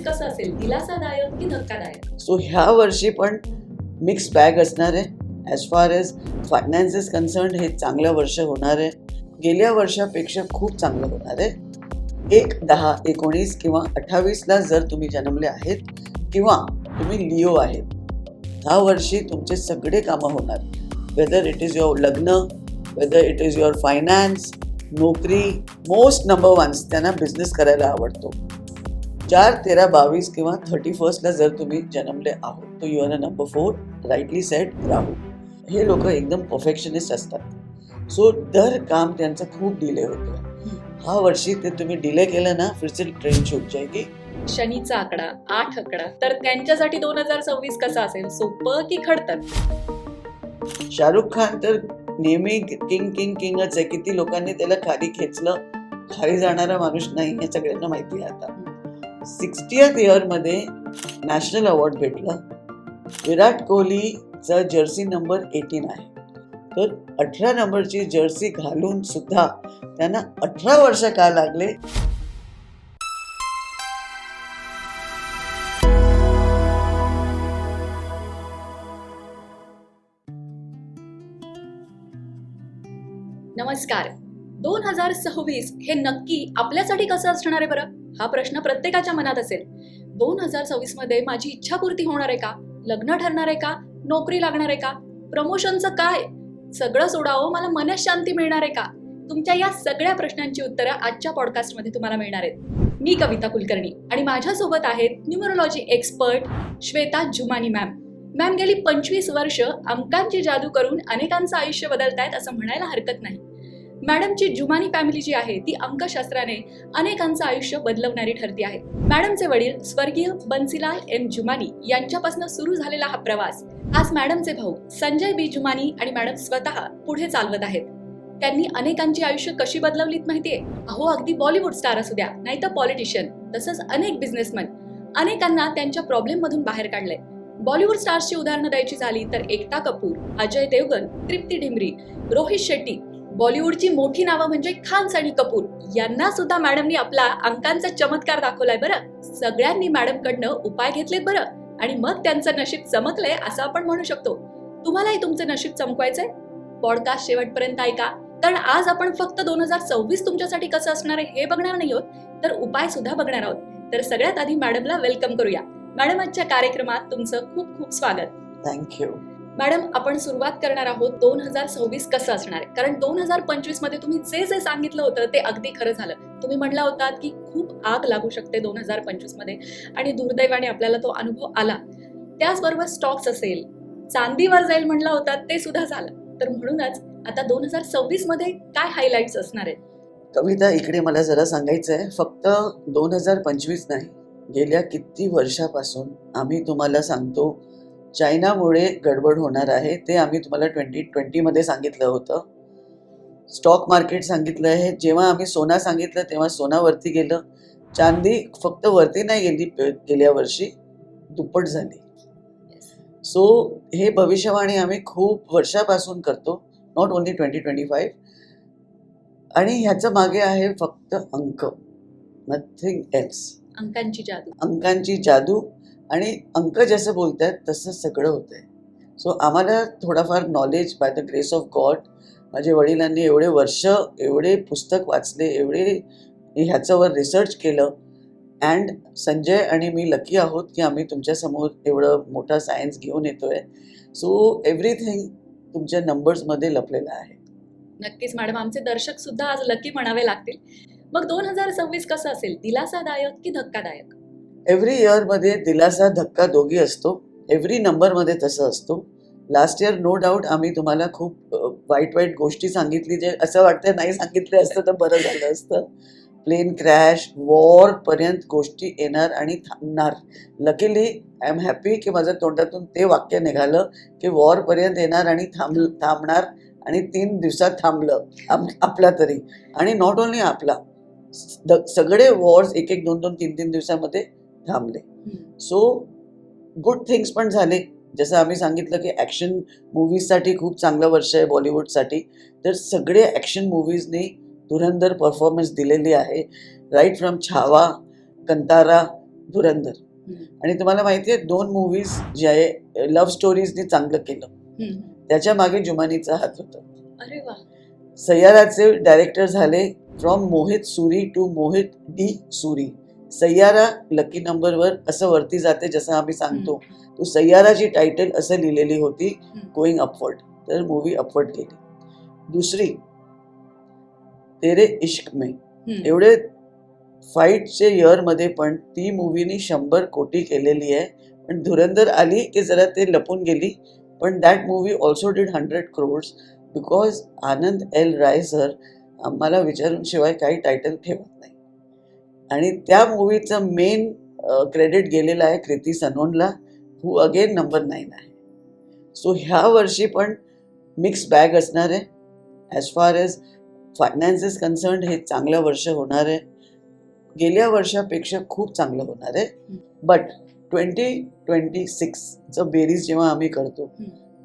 कसं असेल, दिलासादायक की धक्कादायक? सो ह्या वर्षी पण मिक्स बॅग असणार आहे. As far as finance is concern हे चांगलं वर्ष होणार आहे. गेल्या वर्षापेक्षा खूप चांगलं होणार आहे. 1, 10, 19 किंवा 28ला जर तुम्ही जन्मले आहेत किंवा तुम्ही लिओ आहेत, ह्या वर्षी तुमचे सगळे कामं होणार. वेदर इट इज युअर लग्न, whether it is your finance, नोकरी. मोस्ट नंबर वन्स त्यांना बिझनेस करायला आवडतो. 4, 13, 22 किंवा 31ला जर तुम्ही जन्मले आहोत तर you are number 4, rightly set राहू. हे लोक एकदम परफेक्शनिस्ट असतात. सो दर काम त्यांचं खूप डिले होतं. ह्या वर्षी ते तुम्ही डिले केलं ना, फिर से ट्रेन छूट जाएगी. शनीचा आकडा 8 आकडा, तर त्यांच्यासाठी 2026 कसं असेल, सोपं की खडतर? शाहरुख खान तर नेहमी किंग किंग किंगच आहे. किती लोकांनी त्याला खाली खेचलं, खाली जाणारा माणूस नाही हे सगळ्यांना माहिती आहे. आता 60th इयरमध्ये नॅशनल अवॉर्ड भेटला. विराट कोहलीचा जर्सी नंबर 18 आहे. तर 18 नंबरची जर्सी घालून सुद्धा त्यांना 18 वर्ष का लागले? नमस्कार. 2026 हे नक्की आपल्यासाठी कसं असणार आहे बरं? हा प्रश्न प्रत्येकाच्या मनात असेल. 2026 मध्ये माझी इच्छापूर्ती होणार आहे का? लग्न ठरणार आहे का? नोकरी लागणार आहे का? प्रमोशनचं काय? सगळं सोडावं, मला मनशांती मिळणार आहे का? तुमच्या या सगळ्या प्रश्नांची उत्तरं आजच्या पॉडकास्टमध्ये तुम्हाला मिळणार आहेत. मी कविता कुलकर्णी आणि माझ्यासोबत आहेत numerology expert Shweta Jumani ma'am. Ma'am गेली 25 वर्ष अंकांची जादू करून अनेकांचं आयुष्य बदलतायत असं म्हणायला हरकत नाही. मॅडमची जुमानी फॅमिली जी आहे ती अंकशास्त्राने अनेकांचं आयुष्य बदलवणारी ठरती आहे. मॅडमचे वडील स्वर्गीय बन्सीलाल एम जुमानी यांच्यापासून सुरू झालेला हा प्रवास आज मॅडमचे भाऊ संजय बी जुमानी आणि मॅडम स्वतः पुढे चालवत आहेत. त्यांनी अनेकांची आयुष्य कशी बदलवलीत माहितीये? अहो, अगदी बॉलिवूड स्टार असू द्या, नाही तर पॉलिटिशियन, तसंच अनेक बिझनेसमॅन, अनेकांना त्यांच्या प्रॉब्लेम मधून बाहेर काढलंय. बॉलिवूड स्टार्सची उदाहरणं द्यायची झाली तर एकता कपूर, अजय देवगन, तृप्ती डिमरी, रोहित शेट्टी, बॉलिवूडची मोठी नावं म्हणजे खान आणि कपूर यांना सुद्धा मॅडमनी आपला अंकांचा चमत्कार दाखवलाय बरं. सगळ्यांनी मॅडमकडनं उपाय घेतलेत बरं आणि मग त्यांचं नशीब चमकलंय असं आपण म्हणू शकतो. तुम्हालाही तुमचं नशीब चमकवायचंय? पॉडकास्ट शेवटपर्यंत ऐका, कारण आज आपण फक्त 2026 तुमच्यासाठी कसं असणार आहे हे बघणार नाही आहोत, तर उपाय सुद्धा बघणार आहोत. तर सगळ्यात आधी मॅडमला वेलकम करूया. मॅडम, आजच्या कार्यक्रमात तुमचं खूप खूप स्वागत. थँक्यू. मॅडम, आपण सुरुवात करणार आहोत 2026 कसं असणार आहे, कारण 2025 मध्ये तुम्ही जे जे सांगितलं होतं ते अगदी खरं झालं. तुम्ही म्हटला होता की खूप आग लागू शकते 2025 मध्ये आणि दुर्दैवाने आपल्याला तो अनुभव आला. त्याचबरोबर स्टॉक्स असेल, चांदीवर जाईल म्हणला होता, ते सुद्धा झालं. तर म्हणूनच आता 2026 मध्ये काय हायलाइट्स असणार आहेत? कविता, इकडे मला जरा सांगायचं आहे. फक्त 2025 नाही, गेल्या किती वर्षापासून आम्ही तुम्हाला सांगतो चायनामुळे गडबड होणार आहे. ते आम्ही तुम्हाला 2020 मध्ये सांगितलं होतं. स्टॉक मार्केट सांगितलं आहे. जेव्हा आम्ही सोना सांगितलं तेव्हा सोना वरती गेलं. चांदी फक्त वरती नाही गेली, गेल्या वर्षी दुप्पट झाली. सो हे भविष्यवाणी आम्ही खूप वर्षापासून करतो, नॉट ओन्ली 2025. आणि ह्याचं मागे आहे फक्त अंक, नथिंग एल्स. अंकांची जादू. अंकांची जादू आणि अंक जसं बोलतात तसं सगळं होतंय. सो आम्हाला थोडाफार knowledge by the grace of God, माझ्या वडिलांनी एवढे वर्ष एवढे पुस्तक वाचले, एवढे ह्याच्यावर रिसर्च केलं. अँड संजय आणि मी लकी आहोत की आम्ही तुमच्यासमोर एवढं मोठा सायन्स घेऊन येतोय. सो एव्हरीथिंग तुमच्या नंबर्समध्ये लपलेलं आहे. नक्कीच मॅडम, आमचे दर्शक सुद्धा आज लकी म्हणावे लागतील. मग 2026 कसं असेल, दिलासादायक की धक्कादायक? एव्हरी इयरमध्ये दिलासा धक्का दोघी असतो. एव्हरी नंबरमध्ये तसं असतो. लास्ट इयर नो डाऊट आम्ही तुम्हाला खूप वाईट वाईट गोष्टी सांगितली, जे असं वाटतं नाही सांगितलं असतं तर बरं झालं असतं. प्लेन क्रॅश, वॉरपर्यंत गोष्टी येणार आणि थांबणार. लकीली आय एम हॅपी की माझ्या तोंडातून ते वाक्य निघालं की वॉरपर्यंत येणार आणि थांबणार, आणि 3 दिवसात थांबलं आपला तरी. आणि नॉट ओन्ली आपला, सगळे वॉर्स 1-1, 2-2, 3-3 दिवसामध्ये थांबले. सो गुड थिंग्स पण झाले. जसं आम्ही सांगितलं की ॲक्शन मूव्हीजसाठी खूप चांगलं वर्ष आहे बॉलिवूडसाठी, तर सगळे ॲक्शन मूव्हीजनी धुरंधर परफॉर्मन्स दिलेली आहे. राईट फ्रॉम छावा, कंतारा, धुरंधर. आणि तुम्हाला माहिती आहे 2 मूव्हीज जे आहे लव्ह स्टोरीजनी चांगलं केलं, त्याच्या मागे जुमानीचा हात होता. अरे वा. सय्याराचे डायरेक्टर झाले from Mohit Suri to Mohit D Suri. Saiyaara lucky नंबरवर असं वरती जाते जसं आम्ही सांगतो, तो सय्याराची टायटल असं लिहिलेली होती गोईंग अपवर्ड, तर मूवी अपवर्ड गेली. दुसरी तेरे इश्क में, एवढे फाईटचे इयरमध्ये पण ती मूवीनी 100 कोटी केलेली आहे. पण धुरंधर आली की जरा ते लपून गेली, पण that movie also did 100 crores because Anand L Rai sir आम्हाला विचारून शिवाय काही टायटल ठेवत नाही. आणि त्या मूवीचं मेन क्रेडिट गेलेलं आहे कृती सनोनला, हू अगेन नंबर 9 आहे. सो ह्या वर्षी पण मिक्स बॅग असणार आहे. As far as finances concern हे चांगलं वर्ष होणार आहे, गेल्या वर्षापेक्षा खूप चांगलं होणार आहे. बट 2026चं बेरीज जेव्हा आम्ही करतो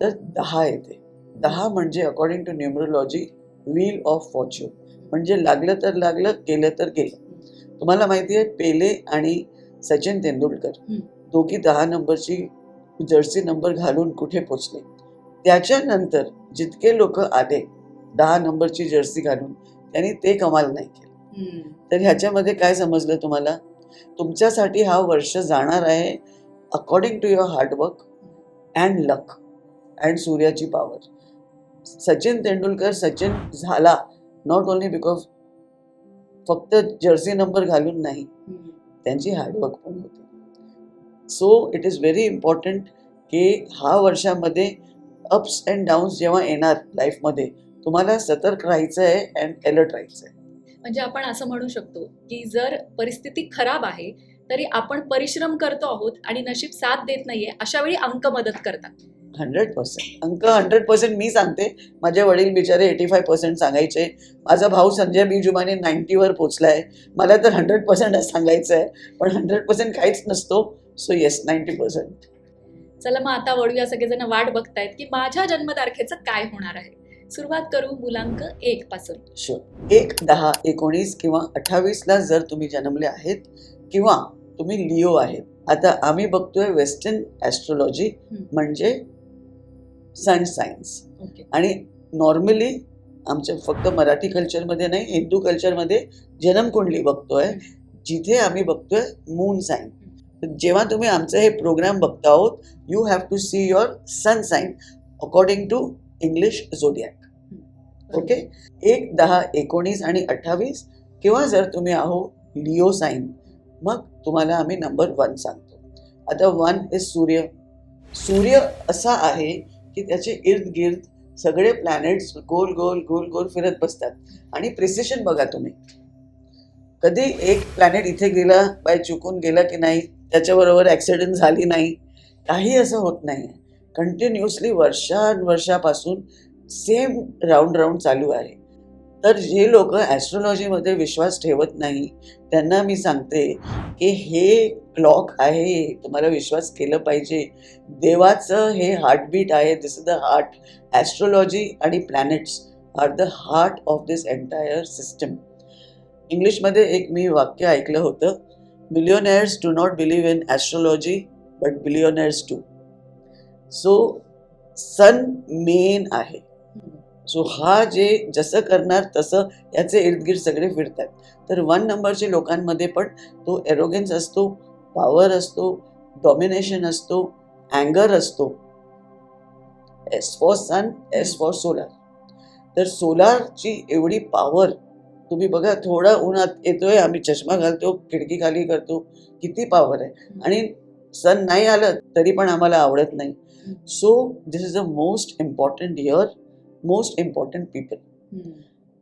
तर 10 येते. 10 म्हणजे according to numerology wheel of fortune, म्हणजे लागलं तर लागलं, गेलं तर गेलं. तुम्हाला माहिती आहे पेले आणि सचिन तेंडुलकर दोघी 10 नंबरची जर्सी नंबर घालून कुठे पोचले. त्याच्यानंतर जितके लोक आले 10 नंबरची जर्सी घालून त्यांनी ते कमाल नाही केलं. तर ह्याच्यामध्ये काय समजलं तुम्हाला, तुमच्यासाठी हा वर्ष जाणार आहे according to your hard work and luck and सूर्याची पॉवर. सचिन तेंडुलकर सचिन झाला नॉट ओन्ली बिकॉज फक्त जर्सी नंबर घालून नाही, त्यांची हार्डवर्क पण होती. So it is very important की हा वर्षामध्ये अप्स अँड डाऊन्स जेव्हा येणार लाईफमध्ये तुम्हाला सतर्क राहायचं आहे अँड अलर्ट राहायचं आहे. म्हणजे आपण असं म्हणू शकतो की जर परिस्थिती खराब आहे तरी आपण परिश्रम करतो आहोत आणि नशीब साथ देत नाहीये, अशा वेळी अंक मदत करतात. 100% अंक 100% मी सांगते. माझे वडील बिचारे 85% सांगायचे. माझा भाऊ संजय बिजुमाने 90वर पोचलाय. मला तर 100% सांगायचं आहे, पण 100% काहीच नसतो. So yes 90%. चला मग आता वळूया, सगळेजण वाट बघतायत की माझ्या जन्मतारखेचं काय होणार आहे. सुरुवात करू मुलांक 1 पासून. शुअर. 1, 10, 19 किंवा 28ला जर तुम्ही जन्मले आहेत किंवा तुम्ही लिओ आहेत. आता आम्ही बघतोय वेस्टर्न ॲस्ट्रोलॉजी म्हणजे सन सायन्स. आणि नॉर्मली आमच्या फक्त मराठी कल्चरमध्ये नाही, हिंदू कल्चरमध्ये जन्मकुंडली बघतोय, जिथे आम्ही बघतोय मून साइन. जेव्हा तुम्ही आमचं हे प्रोग्राम बघता आहोत, you have to see your sun sign according to English zodiac. Okay. 1, 10, 19 आणि 28 किंवा जर तुम्ही आहो लिओ साइन, मग तुम्हाला आम्ही नंबर 1 सांगतो. आता 1 इज सूर्य. सूर्य असा आहे की त्याचे इर्द गिर्द सगळे प्लॅनेट्स गोल गोल गोल गोल फिरत बसतात. आणि प्रिसिशन बघा तुम्ही, कधी एक प्लॅनेट इथे गेला बाय चुकून गेला की नाही, त्याच्याबरोबर ॲक्सिडेंट झाली नाही, काही असं होत नाही. कंटिन्युअसली वर्षापासून सेम राऊंड चालू आहे. तर जे लोक ॲस्ट्रोलॉजीमध्ये विश्वास ठेवत नाही त्यांना मी सांगते की हे क्लॉक आहे, तुम्हाला विश्वास केलं पाहिजे. देवाचं हे हार्टबीट आहे. This is the heart. Astrology आणि planets are the heart of this entire system. इंग्लिशमध्ये एक मी वाक्य ऐकलं होतं, millionaires do not believe in astrology but billionaires do. So sun main आहे. सो हा जे जसं करणार तसं याचे इर्दगिर्द सगळे फिरतात. तर 1 नंबरच्या लोकांमध्ये पण तो एरोगन्स असतो, पॉवर असतो, डॉमिनेशन असतो, अँगर असतो. S for sun, S for solar. तर सोलारची एवढी पॉवर तुम्ही बघा, थोडा उन्हात येतोय, आम्ही चष्मा घालतो, खिडकी खाली करतो, किती पॉवर आहे. आणि सन नाही आलं तरी पण आम्हाला आवडत नाही. So this is the most important year, most important people.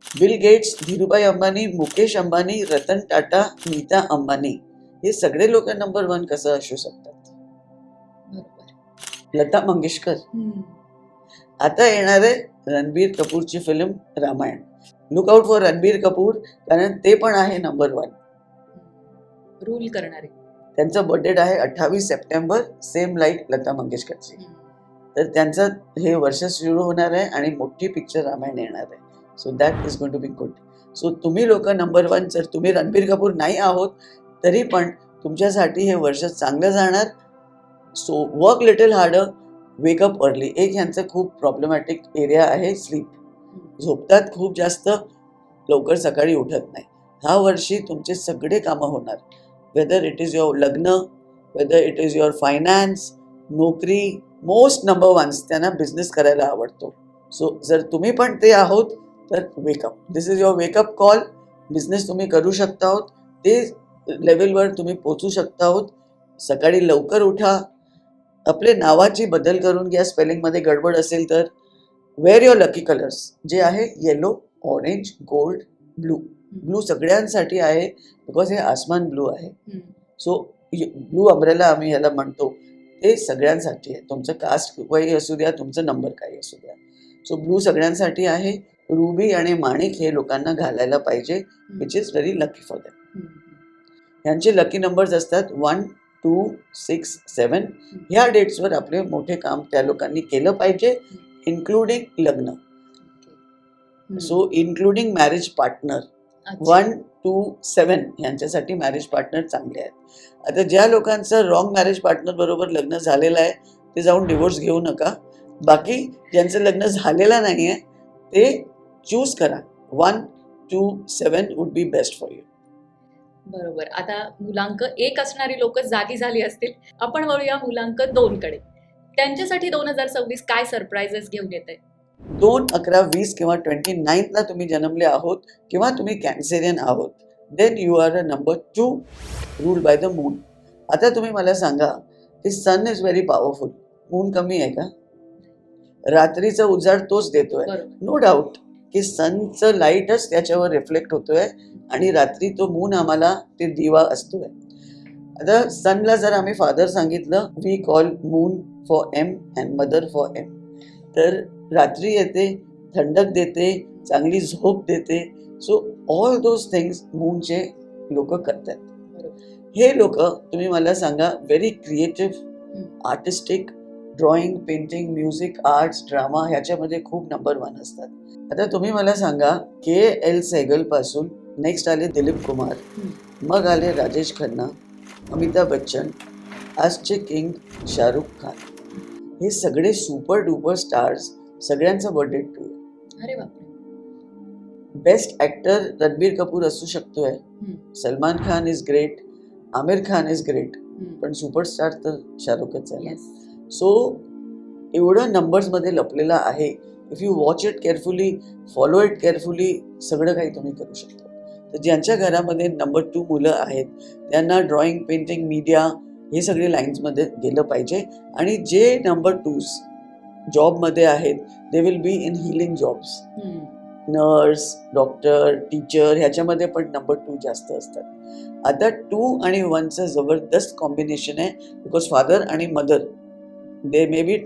Bill Gates, Dhirubhai Ambani, Mukesh Ambani, Ratan Tata, Nita Ambani, हे सगळे लोक नंबर 1 कसं असू शकतात. लता मंगेशकर. आता येणार आहे रणबीर कपूरची film Ramayana. Look out for Ranbir Kapoor, कारण ते पण आहे नंबर 1 रूल करणारे. त्यांचा बर्थडे आहे 28 सप्टेंबर, सेम लाईक लता मंगेशकरची. तर त्यांचं हे वर्ष सुरू होणार आहे आणि मोठी पिक्चर रामायण येणार आहे. So that is going to be good. So तुम्ही लोक नंबर 1, जर तुम्ही रणबीर कपूर नाही आहोत तरी पण तुमच्यासाठी हे वर्ष चांगलं जाणार. So work little harder, wake up early. एक ह्यांचं खूप प्रॉब्लेमॅटिक एरिया आहे स्लीप. झोपतात खूप जास्त, लवकर सकाळी उठत नाही. ह्या वर्षी तुमचे सगळे कामं होणार. वेदर इट इज युअर लग्न, whether it is your finance, नोकरी, मोस्ट नंबर वन्स त्यांना बिझनेस करायला आवडतो. सो जर तुम्ही पण ते आहोत तर wake up, this is your wake up call. Business तुम्ही करू शकता आहोत, ते लेवलवर तुम्ही पोचू शकता आहोत. सकाळी लवकर उठा. आपले नावाची बदल करून घ्या, स्पेलिंगमध्ये गडबड असेल तर. वेअर युअर लकी कलर्स जे आहे yellow, orange, gold, blue. Blue सगळ्यांसाठी आहे बिकॉज हे आसमान ब्लू आहे. सो ब्लू अम्ब्रेला आम्ही ह्याला म्हणतो, ते सगळ्यांसाठी आहे. तुमचं कास्ट काही असू द्या, तुमचं नंबर काही असू द्या. सो ब्लू सगळ्यांसाठी आहे. रुबी आणि माणिक हे लोकांना घालायला पाहिजे, which is very lucky for them. यांचे लकी नंबर्स असतात 1, 2, 6, 7. ह्या डेट्सवर आपले मोठे काम त्या लोकांनी केलं पाहिजे, इन्क्लुडिंग लग्न. सो इन्क्लुडिंग मॅरेज पार्टनर 1, 2, 7 यांच्यासाठी मॅरेज पार्टनर चांगले आहेत. आता ज्या लोकांचं रॉंग मॅरेज पार्टनर बरोबर लग्न झालेलं आहे ते जाऊन डिवोर्स घेऊ नका. बाकी ज्यांचं लग्न झालेलं नाही आहे ते चूज करा. 1, 2, 7 would be best for you. बरोबर. आता मुलांक 1 असणारी लोक जागी झाली असतील. आपण वळूया मुलांक 2 कडे. त्यांच्यासाठी 2026 काय सरप्राइजेस घेऊन येते? 2, 11, 20 किंवा 29ला तुम्ही जन्मले आहोत किंवा तुम्ही कॅन्सेरियन आहोत, then you are a number 2 ruled by the moon. आता तुम्ही मला सांगा की sun is very powerful. Moon कमी आहे का? रात्रीचा उजाड तोच देतोय. नो डाऊट की सनचं लाईटच त्याच्यावर रिफ्लेक्ट होतोय आणि रात्री तो मून आम्हाला ते दिवा असतोय. आता सनला जर आम्ही फादर सांगितलं, we call moon for M and mother for M. तर रात्री येते, थंडक देते, चांगली झोप देते. सो ऑल दोज थिंग्स मूनचे लोक करतात. हे लोक तुम्ही मला सांगा very creative, artistic, drawing, painting, music, arts, drama ह्याच्यामध्ये खूप नंबर 1 असतात. आता तुम्ही मला सांगा KL सेगल पासून नेक्स्ट आले दिलीप कुमार, मग आले राजेश खन्ना, अमिताभ बच्चन, आजचे किंग शाहरुख खान. हे सगळे सुपर डुपर स्टार्स, सगळ्यांचा बर्थडे 2 आहे. अरे बापरे. बेस्ट ॲक्टर रणबीर कपूर असू शकतोय, Salman Khan is great, Aamir Khan is great, पण सुपरस्टार तर शाहरुखच आहे. सो एवढं नंबर्समध्ये लपलेलं आहे. If you watch it carefully, follow it carefully, सगळं काही तुम्ही करू शकता. तर ज्यांच्या घरामध्ये नंबर 2 मुलं आहेत त्यांना ड्रॉइंग, पेंटिंग, मीडिया हे सगळे लाईन्समध्ये गेलं पाहिजे. आणि जे नंबर 2s जॉबमध्ये आहेत they will be in healing jobs. Nurse, doctor, teacher ह्याच्यामध्ये पण नंबर 2 जास्त असतात. आता 2 आणि 1चं जबरदस्त कॉम्बिनेशन आहे बिकॉज फादर आणि mother they may be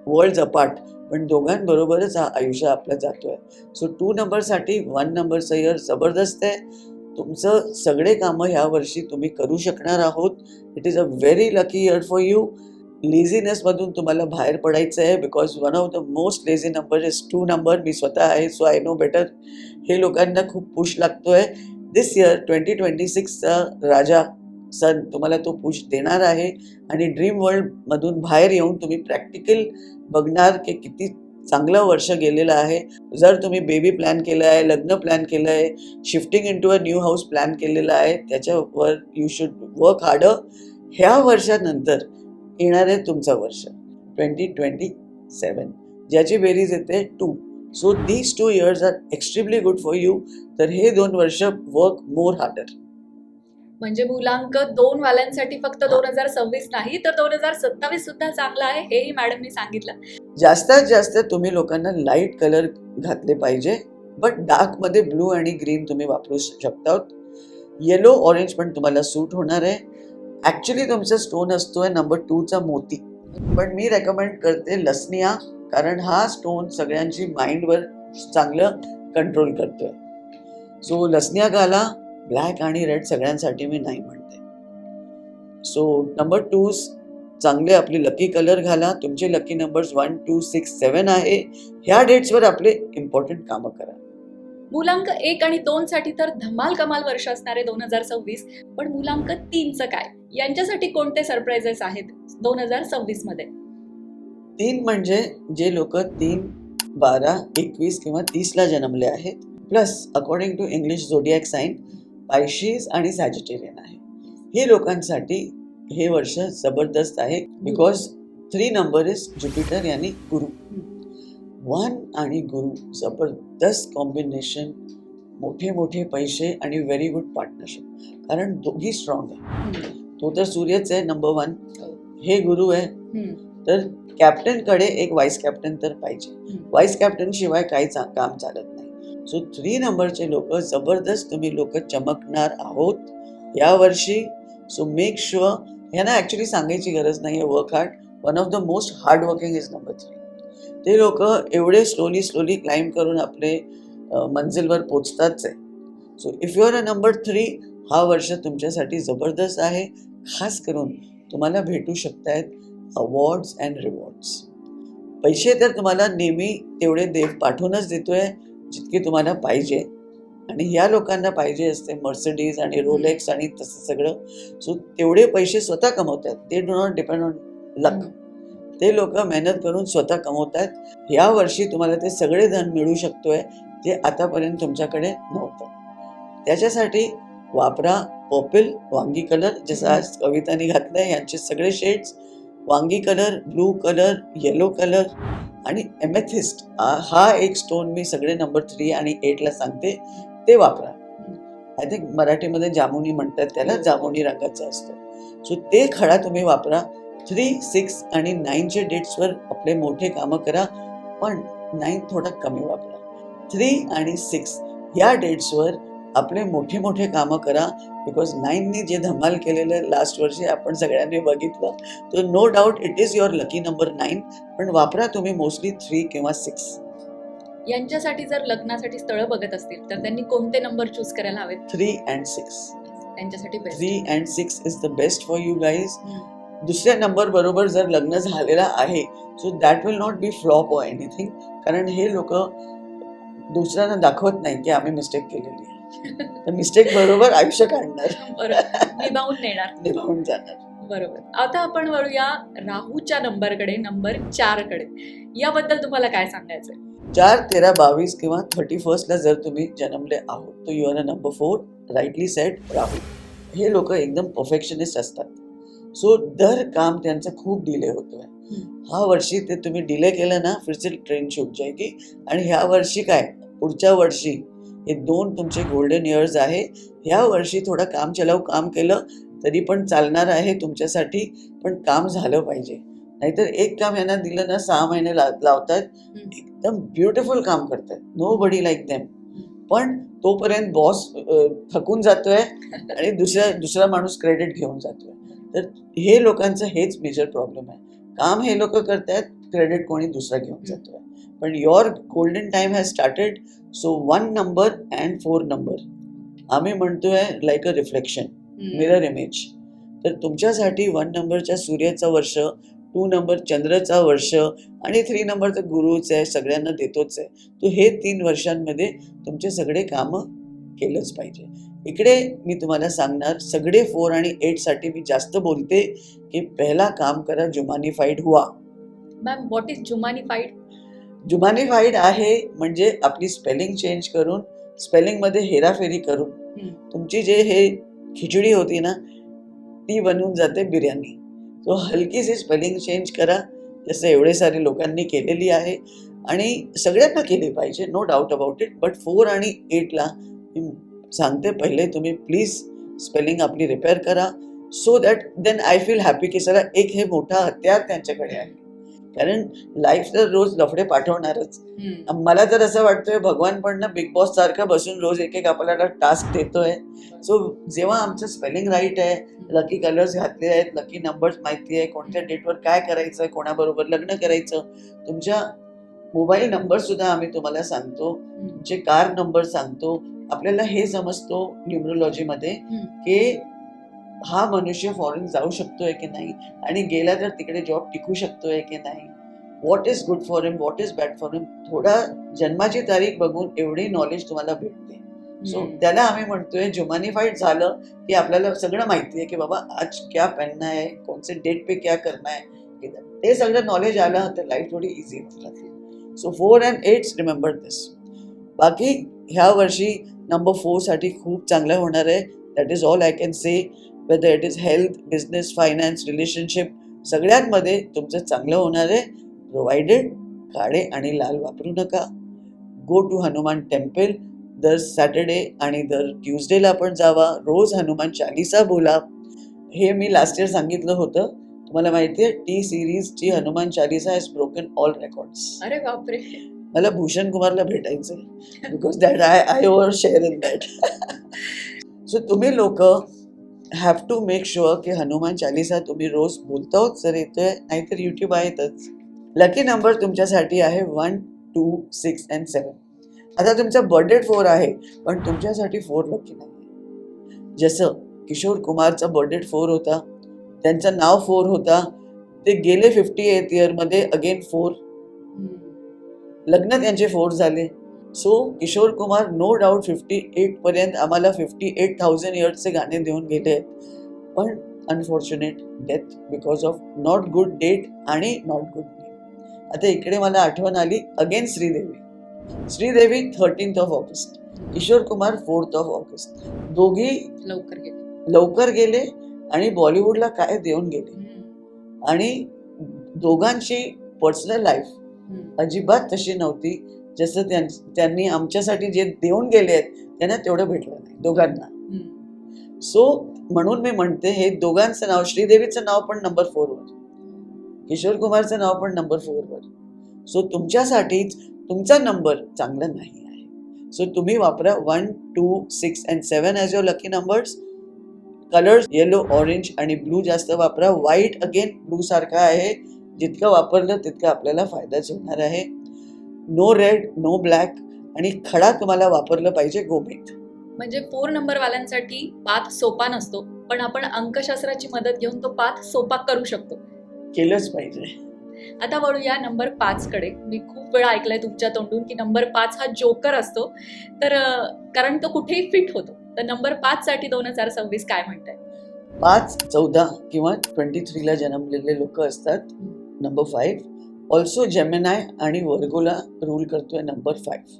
worlds apart, पण दोघांबरोबरच हा आयुष्य आपलं जातोय. सो 2 नंबरसाठी 1 नंबरचं इयर जबरदस्त आहे. तुमचं सगळे कामं ह्या वर्षी तुम्ही करू शकणार आहोत. It is a very lucky year for you. लेझीनेसमधून तुम्हाला बाहेर पडायचं आहे because one of the most lazy number is 2 number. मी स्वतः आहे, सो आय नो बेटर. हे लोकांना खूप पुश लागतोय. दिस इयर 2026चा राजा सन तुम्हाला तो पुश देणार आहे आणि ड्रीम वर्ल्डमधून बाहेर येऊन तुम्ही प्रॅक्टिकल बघणार की किती चांगलं वर्ष गेलेलं आहे. जर तुम्ही बेबी प्लॅन केलं आहे, लग्न प्लॅन केलं आहे, shifting into a new house plan केलेला आहे, त्याच्यावर यू शुड वर्क हार्डर. ह्या वर्षानंतर येणार आहे तुमचं वर्ष 2027 ज्याची बेरीज येते 2. So these 2 years are extremely good for you. तर हे 2 वर्ष वर्क मोर हार्डर. म्हणजे मुलांक 2 वाल्यांसाठी फक्त 2026 नाही तर 2027 सुद्धा चांगला आहे, हेही मॅडमनी सांगितलं. जास्तीत जास्त तुम्ही लोकांना लाईट कलर घातले पाहिजे, बट डार्कमध्ये ब्लू आणि ग्रीन तुम्ही वापरू शकता. येलो, ऑरेंज पण तुम्हाला सूट होणार आहे. ॲक्च्युली तुमचा स्टोन असतोय नंबर 2चा मोती, पण मी रेकमेंड करते लसनिया, कारण हा स्टोन सगळ्यांची माइंडवर चांगलं कंट्रोल करतोय. सो लसनिया घाला. ब्लॅक आणि रेड सगळ्यांसाठी मी नाही म्हणते. सो नंबर 2s चांगले आपले लकी कलर घाला. तुमचे लकी नंबर्स 1, 2, 6, 7 आहे. ह्या डेट्सवर आपले इम्पॉर्टंट कामं करा. मुलांक 1 आणि 2 साठी तर धमाल कमाल वर्ष असणारे 2026, पण मुलांक 3चं काय? यांच्यासाठी कोणते सरप्राइजेस आहेत 2026 मध्ये? 3 म्हणजे जे लोक 3, 12, 21 किंवा 30ला जन्मले आहेत, plus according to English zodiac sign Pisces आणि सॅजिटेरियन आहे. हे लोकांसाठी हे वर्ष जबरदस्त आहे, बिकॉज 3 नंबर इज ज्युपिटर यानी गुरु. 1 आणि गुरु जबरदस्त कॉम्बिनेशन, मोठे मोठे पैसे आणि व्हेरी गुड पार्टनरशिप, कारण दोघी स्ट्रॉंग आहे. तो तर सूर्यच आहे नंबर 1, हे गुरु आहे. तर कॅप्टनकडे एक व्हाईस कॅप्टन तर पाहिजे. व्हाईस कॅप्टन शिवाय काही काम चालत नाही. सो 3 नंबरचे लोक जबरदस्त, तुम्ही लोक चमकणार आहोत या वर्षी. सो मेक शुअर, ह्यांना ॲक्च्युली सांगायची गरज नाही आहे, work hard. One of the most hard working is number 3. ते लोक एवढे स्लोली क्लाइंब करून आपले मंजिलवर पोचताच आहे. So if you are a number 3, हा वर्ष तुमच्यासाठी जबरदस्त आहे. खास करून तुम्हाला भेटू शकतायत अवॉर्ड्स अँड रिवॉर्ड्स. पैसे तर तुम्हाला नेहमी तेवढे देव पाठवूनच देतोय जितके तुम्हाला पाहिजे, आणि ह्या लोकांना पाहिजे असते मर्सिडीज आणि रोलेक्स आणि तसं सगळं. सो तेवढे पैसे स्वतः कमवतात. ते डू नॉट डिपेंड ऑन लक. ते लोक मेहनत करून स्वतः कमवतात. ह्या वर्षी तुम्हाला ते सगळे धन मिळू शकतोय जे आतापर्यंत तुमच्याकडे नव्हतं. त्याच्यासाठी वापरा पर्पल, वांगी कलर, जसं आज कविताने घातलंय, यांचे सगळे शेड्स, वांगी colour, blue colour, yellow colour आणि एमेथिस्ट हा एक स्टोन मी सगळे नंबर 3 आणि 8ला सांगते, ते वापरा. आय थिंक मराठीमध्ये जामुनी म्हणतात त्याला, जामुनी रंगाचा असतो. सो ते खडा तुम्ही वापरा. 3, 6 आणि 9चे डेट्सवर आपले मोठे कामं करा, पण 9 थोडा कमी वापरा. 3 आणि 6 या डेट्सवर आपले मोठे कामं करा, बिकॉज 9ने जे धमाल केलेलं लास्ट वर्षी आपण सगळ्यांनी बघितलं. तर no doubt it is your lucky number 9, पण वापरा तुम्ही मोस्टली 3 किंवा 6. यांच्यासाठी जर लग्नासाठी स्थळं बघत असतील तर त्यांनी कोणते नंबर चूज करायला हवेत? 3 and 6. त्यांच्यासाठी best. 3 and 6 is the best for you guys. दुसऱ्या नंबर बरोबर जर लग्न झालेला आहे, so that will not be flop or anything, कारण हे लोक दुसऱ्यांना दाखवत नाही की आम्ही मिस्टेक केलेली आहे. तर मिस्टेक बरोबर आयुष्य काढणार, निभावून नेणार, निभावून जाणार. बरोबर. आता आपण वळूया राहूच्या नंबरकडे, नंबर 4 कडे. याबद्दल तुम्हाला काय सांगायचंय? 4, 13, 22 किंवा 31ला जर तुम्ही जन्मले आहोत, तर you are a number 4, rightly set राहू. हे लोक एकदम परफेक्शनिस्ट असतात. सो दर काम त्यांचं खूप डिले होतोय. हा वर्षी ते तुम्ही डिले केलं ना, फिर से ट्रेन छूट जाएगी. आणि ह्या वर्षी काय, पुढच्या वर्षी हे 2 तुमचे गोल्डन इयर्स आहे. ह्या वर्षी थोडं काम चलाऊ काम केलं तरी पण चालणार आहे तुमच्यासाठी, पण काम झालं पाहिजे. नाहीतर एक काम यांना दिलं ना, 6 महिने लावतात, एकदम ब्युटिफुल काम करतात, नो बडी लाईक देम. पण तोपर्यंत बॉस थकून जातोय आणि दुसरा माणूस क्रेडिट घेऊन जातोय. तर हे लोकांचं हेच मेजर प्रॉब्लेम आहे. काम हे लोक करतायत, क्रेडिट कोणी दुसरा घेऊन जातोय. पण your golden time has started. So 1 number and 4 number आम्ही म्हणतोय like a reflection, mirror image. तर तुमच्यासाठी 1 नंबरच्या सूर्याचा वर्ष, 2 नंबर चंद्राचा वर्ष आणि 3 नंबर तर गुरुच आहे, सगळ्यांना देतोच आहे. तो हे 3 वर्षांमध्ये तुमचे सगळे कामं केलंच पाहिजे. इकडे मी तुम्हाला सांगणार, सगळे 4 आणि 8 साठी मी जास्त बोलते की पहिला काम करा, जुमानिफाईड हुआ. मॅम, व्हॉट इज जुमानिफाईड? जुमानिफाईड आहे म्हणजे आपली स्पेलिंग चेंज करून, स्पेलिंगमध्ये हेराफेरी करून तुमची जे हे खिचडी होती ना, ती बनवून जाते बिर्याणी. तो हलकीशी स्पेलिंग चेंज करा, जसं एवढे सारे लोकांनी केलेली आहे आणि सगळ्यांना केली पाहिजे, no doubt about it. But 4 आणि 8ला मी सांगते, पहिले तुम्ही प्लीज स्पेलिंग आपली रिपेअर करा, so that then I feel happy की चला एक हे मोठा हत्यार त्यांच्याकडे आहे. कारण लाईफ तर रोज लफडे पाठवणारच. मला तर असं वाटतंय भगवान पण ना बिग बॉस सारखं बसून रोज एक आपल्याला टास्क देतोय. सो जेव्हा आमचं स्पेलिंग राईट आहे, लकी कलर्स घातले आहेत, लकी नंबर्स माहिती आहे, कोणत्या डेटवर काय करायचं, कोणाबरोबर लग्न करायचं, तुमच्या मोबाईल नंबर सुद्धा आम्ही तुम्हाला सांगतो, तुमचे कार नंबर सांगतो. आपल्याला हे समजतो न्यूमरोलॉजीमध्ये की हा मनुष्य फॉरेन जाऊ शकतोय की नाही, आणि गेला तर तिकडे जॉब टिकू शकतोय की नाही. What is good for him, what is bad for him. थोडा जन्माची तारीख बघून एवढी नॉलेज तुम्हाला भेटते. सो त्याला आम्ही म्हणतोय ज्युमॅनिफाईड झालं की आपल्याला सगळं माहिती आहे की बाबा आज क्या पहनना है, कौन से डेट पे क्या करना है. ते सगळं नॉलेज आलं तर लाईफ थोडी इझी होती. सो 4 and 8 रिमेंबर दिस. बाकी ह्या वर्षी नंबर 4 साठी खूप चांगलं होणार आहे. That is all I can say. Whether it is health, business, finance, relationship, सगळ्यांमध्ये तुमचं चांगलं होणार आहे. प्रोव्हाइडेड काळे आणि लाल वापरू नका. Go to Hanuman temple. दर सॅटर्डे आणि दर ट्यूजडेला पण जावा. रोज हनुमान चालिसा बोला. हे मी लास्ट इयर सांगितलं होतं. तुम्हाला माहिती आहे टी सिरीजची Hanuman Chalisa has broken all records. अरे बापरे. मला भूषण कुमारला भेटायचंय because that I over share in that. So तुम्ही लोक हॅव टू मेक शुअर की हनुमान चालिसा तुम्ही रोज बोलताच जर येतोय, नाहीतर युट्यूब आहेतच. लकी नंबर तुमच्यासाठी आहे 1, 2, 6 and 7. आता तुमचा बर्थडे 4 आहे पण तुमच्यासाठी 4 लकी नाही. जसं किशोर कुमारचा बर्थडे 4 होता, त्यांचं नाव 4 होता, ते गेले 58th इयरमध्ये अगेन 4. लग्न त्यांचे 4 झाले. So Kishore Kumar no doubt 58 पर्यंत आम्हाला 58,000 इयर्सचे गाणे देऊन गेले. पण unfortunate death because of not good date आणि नॉट गुड नेम. आता इकडे मला आठवण आली again Sridevi. Sridevi 13th of August, Kishore Kumar 4th of August. दोघी लवकर गेले आणि बॉलिवूडला काय देऊन गेले. आणि दोघांची पर्सनल लाईफ अजिबात तशी नव्हती जसं त्यांनी आमच्यासाठी जे देऊन गेले आहेत त्यांना तेवढं भेटलं नाही दोघांना. सो म्हणून मी म्हणते हे दोघांचं नाव, श्रीदेवीचं नाव पण नंबर 4 वर, किशोर कुमारचं नाव पण नंबर 4 वर. सो तुमच्यासाठीच तुमचा नंबर चांगला नाही आहे. सो तुम्ही वापरा 1, 2, 6 and 7 as your lucky numbers. Colours yellow, orange आणि ब्लू जास्त वापरा. व्हाईट अगेन ब्लू सारखा आहे, जितकं वापरलं तितकं आपल्याला फायदाच होणार आहे. No red, no black. आणि खडा तुम्हाला वापरलं पाहिजे गोमेट. म्हणजे 4 नंबर वाल्यांसाठी पाथ सोपा नसतो, पण आपण अंकशास्त्राची मदत घेऊन तो पाथ सोपा करू शकतो. केलंच पाहिजे. आता वळूया नंबर 5 कडे. मी खूप वेळा ऐकलंय तुमच्या तोंडून की नंबर 5 हा जोकर असतो, तर कारण तो कुठेही फिट होतो. तर नंबर 5 साठी 2026 काय म्हणताय? 5, 14 किंवा 23ला जन्मलेले लोक असतात. नंबर 5 ऑल्सो जेमिनाय आणि वर्गोला रूल करतोय नंबर 5.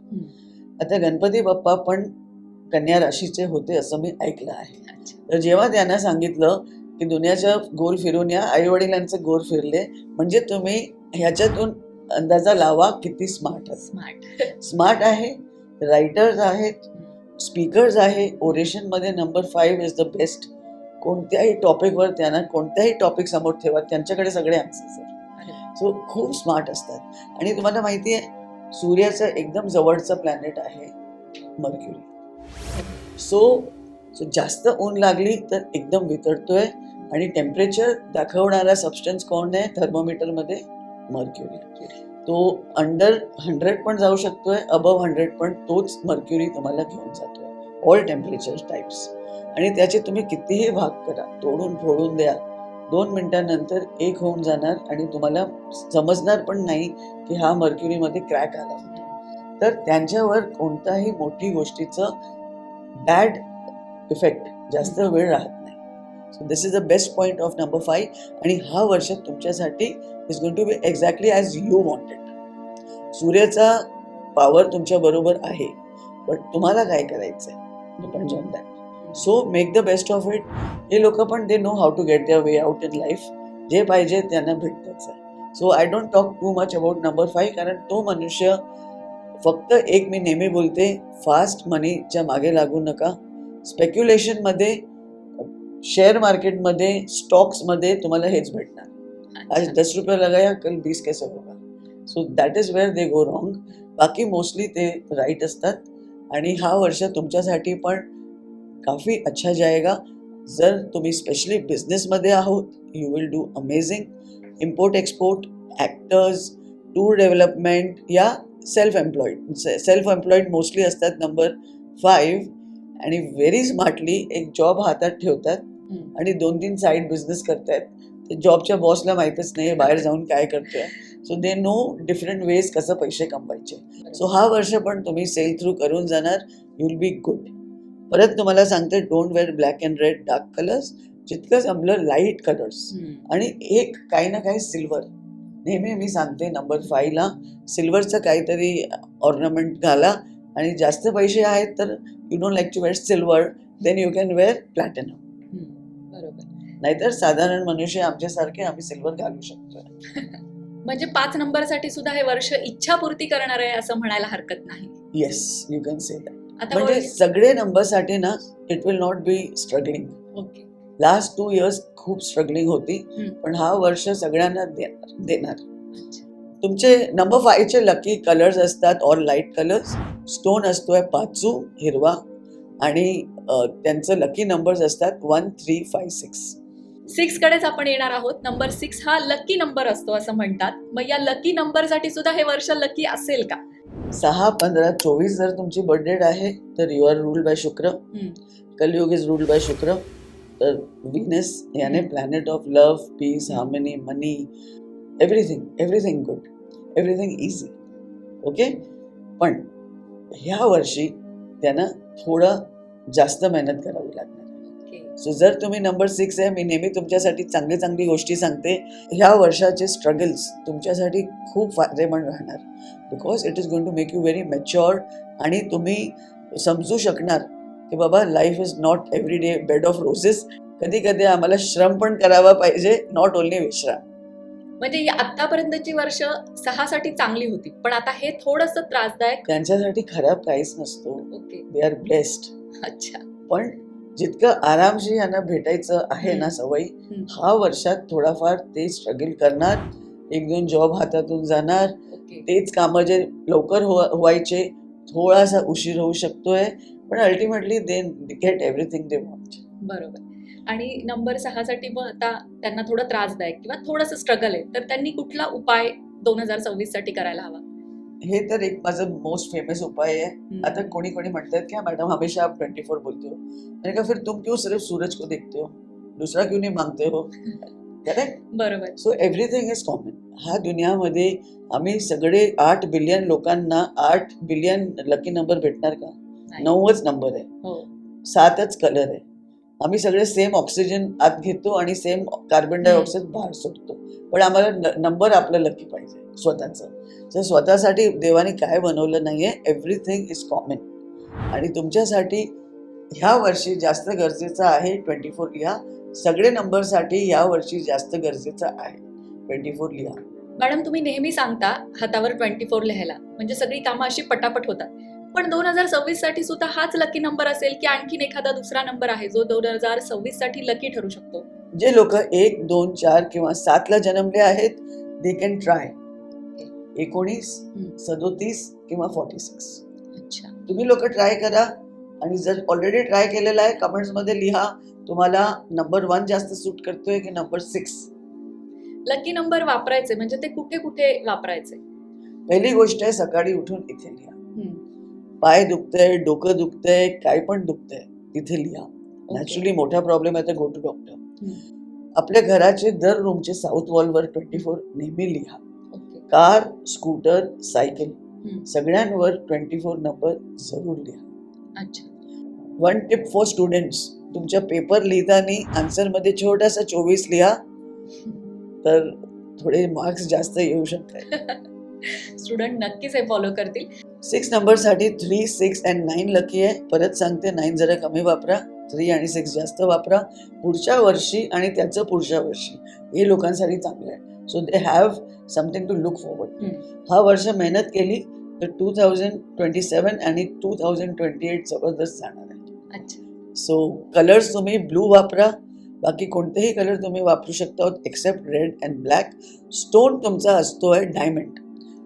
आता गणपती बाप्पा पण कन्या राशीचे होते असं मी ऐकलं आहे. तर जेव्हा त्यांना सांगितलं की दुनियाच्या गोल फिरून या, आई वडिलांचे गोल फिरले, म्हणजे तुम्ही ह्याच्यातून अंदाजा लावा किती स्मार्ट आहे. रायटर्स आहेत, स्पीकर्स आहे. ओरेशनमध्ये नंबर 5 इज द बेस्ट. कोणत्याही टॉपिकवर त्यांना कोणत्याही टॉपिक समोर ठेवा, त्यांच्याकडे सगळे आन्सर्स आहेत. सो खूप स्मार्ट असतात. आणि तुम्हाला माहिती आहे सूर्याचं एकदम जवळचं प्लॅनेट आहे मर्क्युरी. सो जास्त ऊन लागली तर एकदम वितळतोय. आणि टेम्परेचर दाखवणारा सबस्टन्स कोण आहे थर्मोमीटरमध्ये? मर्क्युरी. तो अंडर 100 पण जाऊ शकतोय, अबव 100 पण तोच मर्क्युरी तुम्हाला घेऊन जातोय. All temperature types. आणि त्याचे तुम्ही कितीही भाग करा, तोडून फोडून द्या, 2 मिनिटांनंतर एक होऊन जाणार आणि तुम्हाला समजणार पण नाही की हा मर्क्युरीमध्ये क्रॅक आला होता. तर त्यांच्यावर कोणत्याही मोठी गोष्टीचं बॅड इफेक्ट जास्त वेळ राहत नाही. So this is the best point of number 5. आणि हा वर्ष तुमच्यासाठी is going to be exactly as you wanted. सूर्याचा पॉवर तुमच्या बरोबर आहे, बट तुम्हाला काय करायचंय depends on that. So make the best of it. हे लोक पण they know how to get their way out in life. जे पाहिजे त्यांना भेटतच आहे. So I don't talk too much about number 5 कारण तो मनुष्य फक्त एक मी नेहमी बोलते, फास्ट मनीच्या मागे लागू नका. स्पेक्युलेशनमध्ये, शेअर मार्केटमध्ये, स्टॉक्समध्ये तुम्हाला हेच भेटणार. आज 10 रुपये लगाया कल 20 कैसे होगा. So that is where they go wrong. बाकी मोस्टली ते राईट असतात. आणि हा वर्ष तुमच्यासाठी पण काफी अच्छा जाएगा. जर तुम्ही स्पेशली बिझनेसमध्ये आहोत, you will do amazing. Import export, actors, tour development या सेल्फ एम्प्लॉईड मोस्टली असतात नंबर 5. आणि व्हेरी स्मार्टली एक जॉब हातात ठेवतात आणि 2-3 साईड बिझनेस करतायत. जॉबच्या बॉसला माहीतच नाही बाहेर जाऊन काय करतोय. So they know different ways कसं पैसे कमवायचे. सो हा वर्ष पण तुम्ही सेल थ्रू करून जाणार. You will be good. परत तुम्हाला सांगते, don't wear black and red dark colours. जितकं जमलं लाईट कलर्स. आणि एक काही ना काही सिल्वर. नेहमी मी सांगते नंबर 5 ला सिल्वरचं काहीतरी ऑर्नामेंट घाला. आणि जास्त पैसे आहेत तर you don't like to wear silver, then you can wear platinum. बरोबर. नाहीतर साधारण मनुष्य आमच्यासारखे आम्ही सिल्वर घालू शकतो. म्हणजे 5 नंबरसाठी सुद्धा हे वर्ष इच्छापूर्ती करणार आहे असं म्हणायला हरकत नाही. Yes, you can say that. आता म्हणजे सगळे नंबरसाठी ना it will not be struggling. Okay. Last 2 years खूप स्ट्रगलिंग होती, पण हा वर्ष सगळ्यांना देणार. तुमचे नंबर 5 चे लकी कलर्स असतात ऑल लाईट कलर्स. स्टोन असतोय पाचू हिरवा. आणि त्यांचं लकी नंबर्स असतात 1, 3, 5, 6. 6 कडेच आपण येणार आहोत. नंबर 6 हा लकी नंबर असतो असं म्हणतात. मग या लकी नंबरसाठी सुद्धा हे वर्ष लकी असेल का? 6, 15, 24 जर तुमची बर्थ डेट आहे तर यू आर रूल्ड बाय शुक्र. कलयुग इज रूल्ड बाय शुक्र. तर व्हीनस याने planet of love, peace, harmony, money, everything good, everything easy. Okay. पण ह्या वर्षी त्यांना थोडं जास्त मेहनत करावी लागणार. सो जर तुम्ही नंबर 6 आहे, मी नेहमी तुमच्यासाठी चांगली गोष्टी सांगते. ह्या वर्षाचे स्ट्रगल्स तुमच्यासाठी खूप फायदेमंद राहणार. Because it is going to make you very matured. आणि तुम्ही समजू शकणार की बाबा life is not every day bed of roses. कधी कधी आम्हाला श्रम पण करावा पाहिजे, नॉट ओन्ली विश्राम. म्हणजे आतापर्यंतची वर्ष 6 साठी चांगली होती, पण आता हे थोडंसं त्रासदायक. त्यांच्यासाठी खराब काहीच नसतो. ओके. They are blessed. अच्छा. पण जितकं आरामशी यांना भेटायचं आहे ना सवयी, हा वर्षात थोडाफार ते स्ट्रगल करणार. 1-2 जॉब हातातून जाणार. तेच कामं जे लवकर व्हायचे थोडासा उशीर होऊ शकतोय, पण ultimately they get everything they want. बरोबर. आणि नंबर 6 साठी मग आता त्यांना थोडं त्रासदायक किंवा थोडंसं स्ट्रगल आहे, तर त्यांनी कुठला उपाय 2024 साठी करायला हवा? हे तर एक माझं मोस्ट फेमस उपाय आहे. आता कोणी म्हणतात की मॅडम हमेशा आप 24 बोलते हो. मैंने कहा फिर तुम क्यों सिर्फ सूरज को देखते हो, दूसरा क्यों नहीं मांगते हो? करेक्ट. बरोबर. So everything is common. ह्या दुनियामध्ये आम्ही सगळे 8 बिलियन लोकांना 8 बिलियन लकी नंबर भेटणार का? 9च नंबर आहे. 7च कलर आहे. आम्ही सगळे सेम ऑक्सिजन आत घेतो आणि सेम कार्बन डायऑक्साईड बाहेर सोडतो. पण आम्हाला नंबर आपलं लकी पाहिजे स्वतःचं. तर स्वतःसाठी देवाने काय बनवलं नाहीये. Everything is common. आणि तुमच्यासाठी ह्या वर्षी जास्त गरजेचं आहे 24 लिहा. सगळे नंबरसाठी या वर्षी जास्त गरजेचं आहे 24 लिहा. मॅडम, तुम्ही नेहमी सांगता हातावर 24 लिहायला, म्हणजे सगळी कामं अशी पटापट होतात. पण 2026 साठी सुद्धा हाच लकी नंबर असेल की आणखीन एखादा दुसरा नंबर आहे जो 2026 साठी लकी ठरू शकतो? जे लोक 1, 2, 4 किंवा 7 ला जन्मले आहेत दे कॅन ट्राय 19, 37 किंवा 46. अच्छा. तुम्ही लोक ट्राय करा. आणि जर ऑलरेडी ट्राय केलेला आहे कमेंट्स मध्ये लिहा तुम्हाला नंबर 1 जास्त सूट करतोय की नंबर 6. लकी नंबर वापरायचे म्हणजे ते कुठे कुठे वापरायचे? पहिली गोष्ट आहे सकाळी उठून इथे लिहा. पाय दुखतंय, डोकं दुखतंय, काय पण दुखतंय तिथे लिहा. नॅचरली मोठा प्रॉब्लेम आहे तर गो टू डॉक्टर. आपल्या घराचे दर रूमचे साऊथ वॉलवर 24 नेहमी लिहा. कार, स्कूटर, सायकल सगळ्यांवर 24 नंबर जरूर लिहा. अच्छा. 1 टिप फॉर स्टुडंट्स. तुमच्या पेपर लिहिताना आन्सर मध्ये छोटासा 24 लिहा तर थोडे मार्क्स जास्त येऊ शकतात. स्टुडंट नक्कीच हे फॉलो करतील. 6 नंबरसाठी 3, 6 and 9 लकी आहे. परत सांगते 9 जरा कमी वापरा, 3 आणि 6 जास्त वापरा. पुढच्या वर्षी आणि त्याचं पुढच्या वर्षी हे लोकांसाठी चांगलं आहे. So they have something to look forward. हा वर्ष मेहनत केली तर 2027 आणि 2028 जबरदस्त जाणार आहे. अच्छा. सो कलर्स तुम्ही ब्लू वापरा. बाकी कोणतेही कलर तुम्ही वापरू शकता except red and black. Stone तुमचा असतोय डायमंड.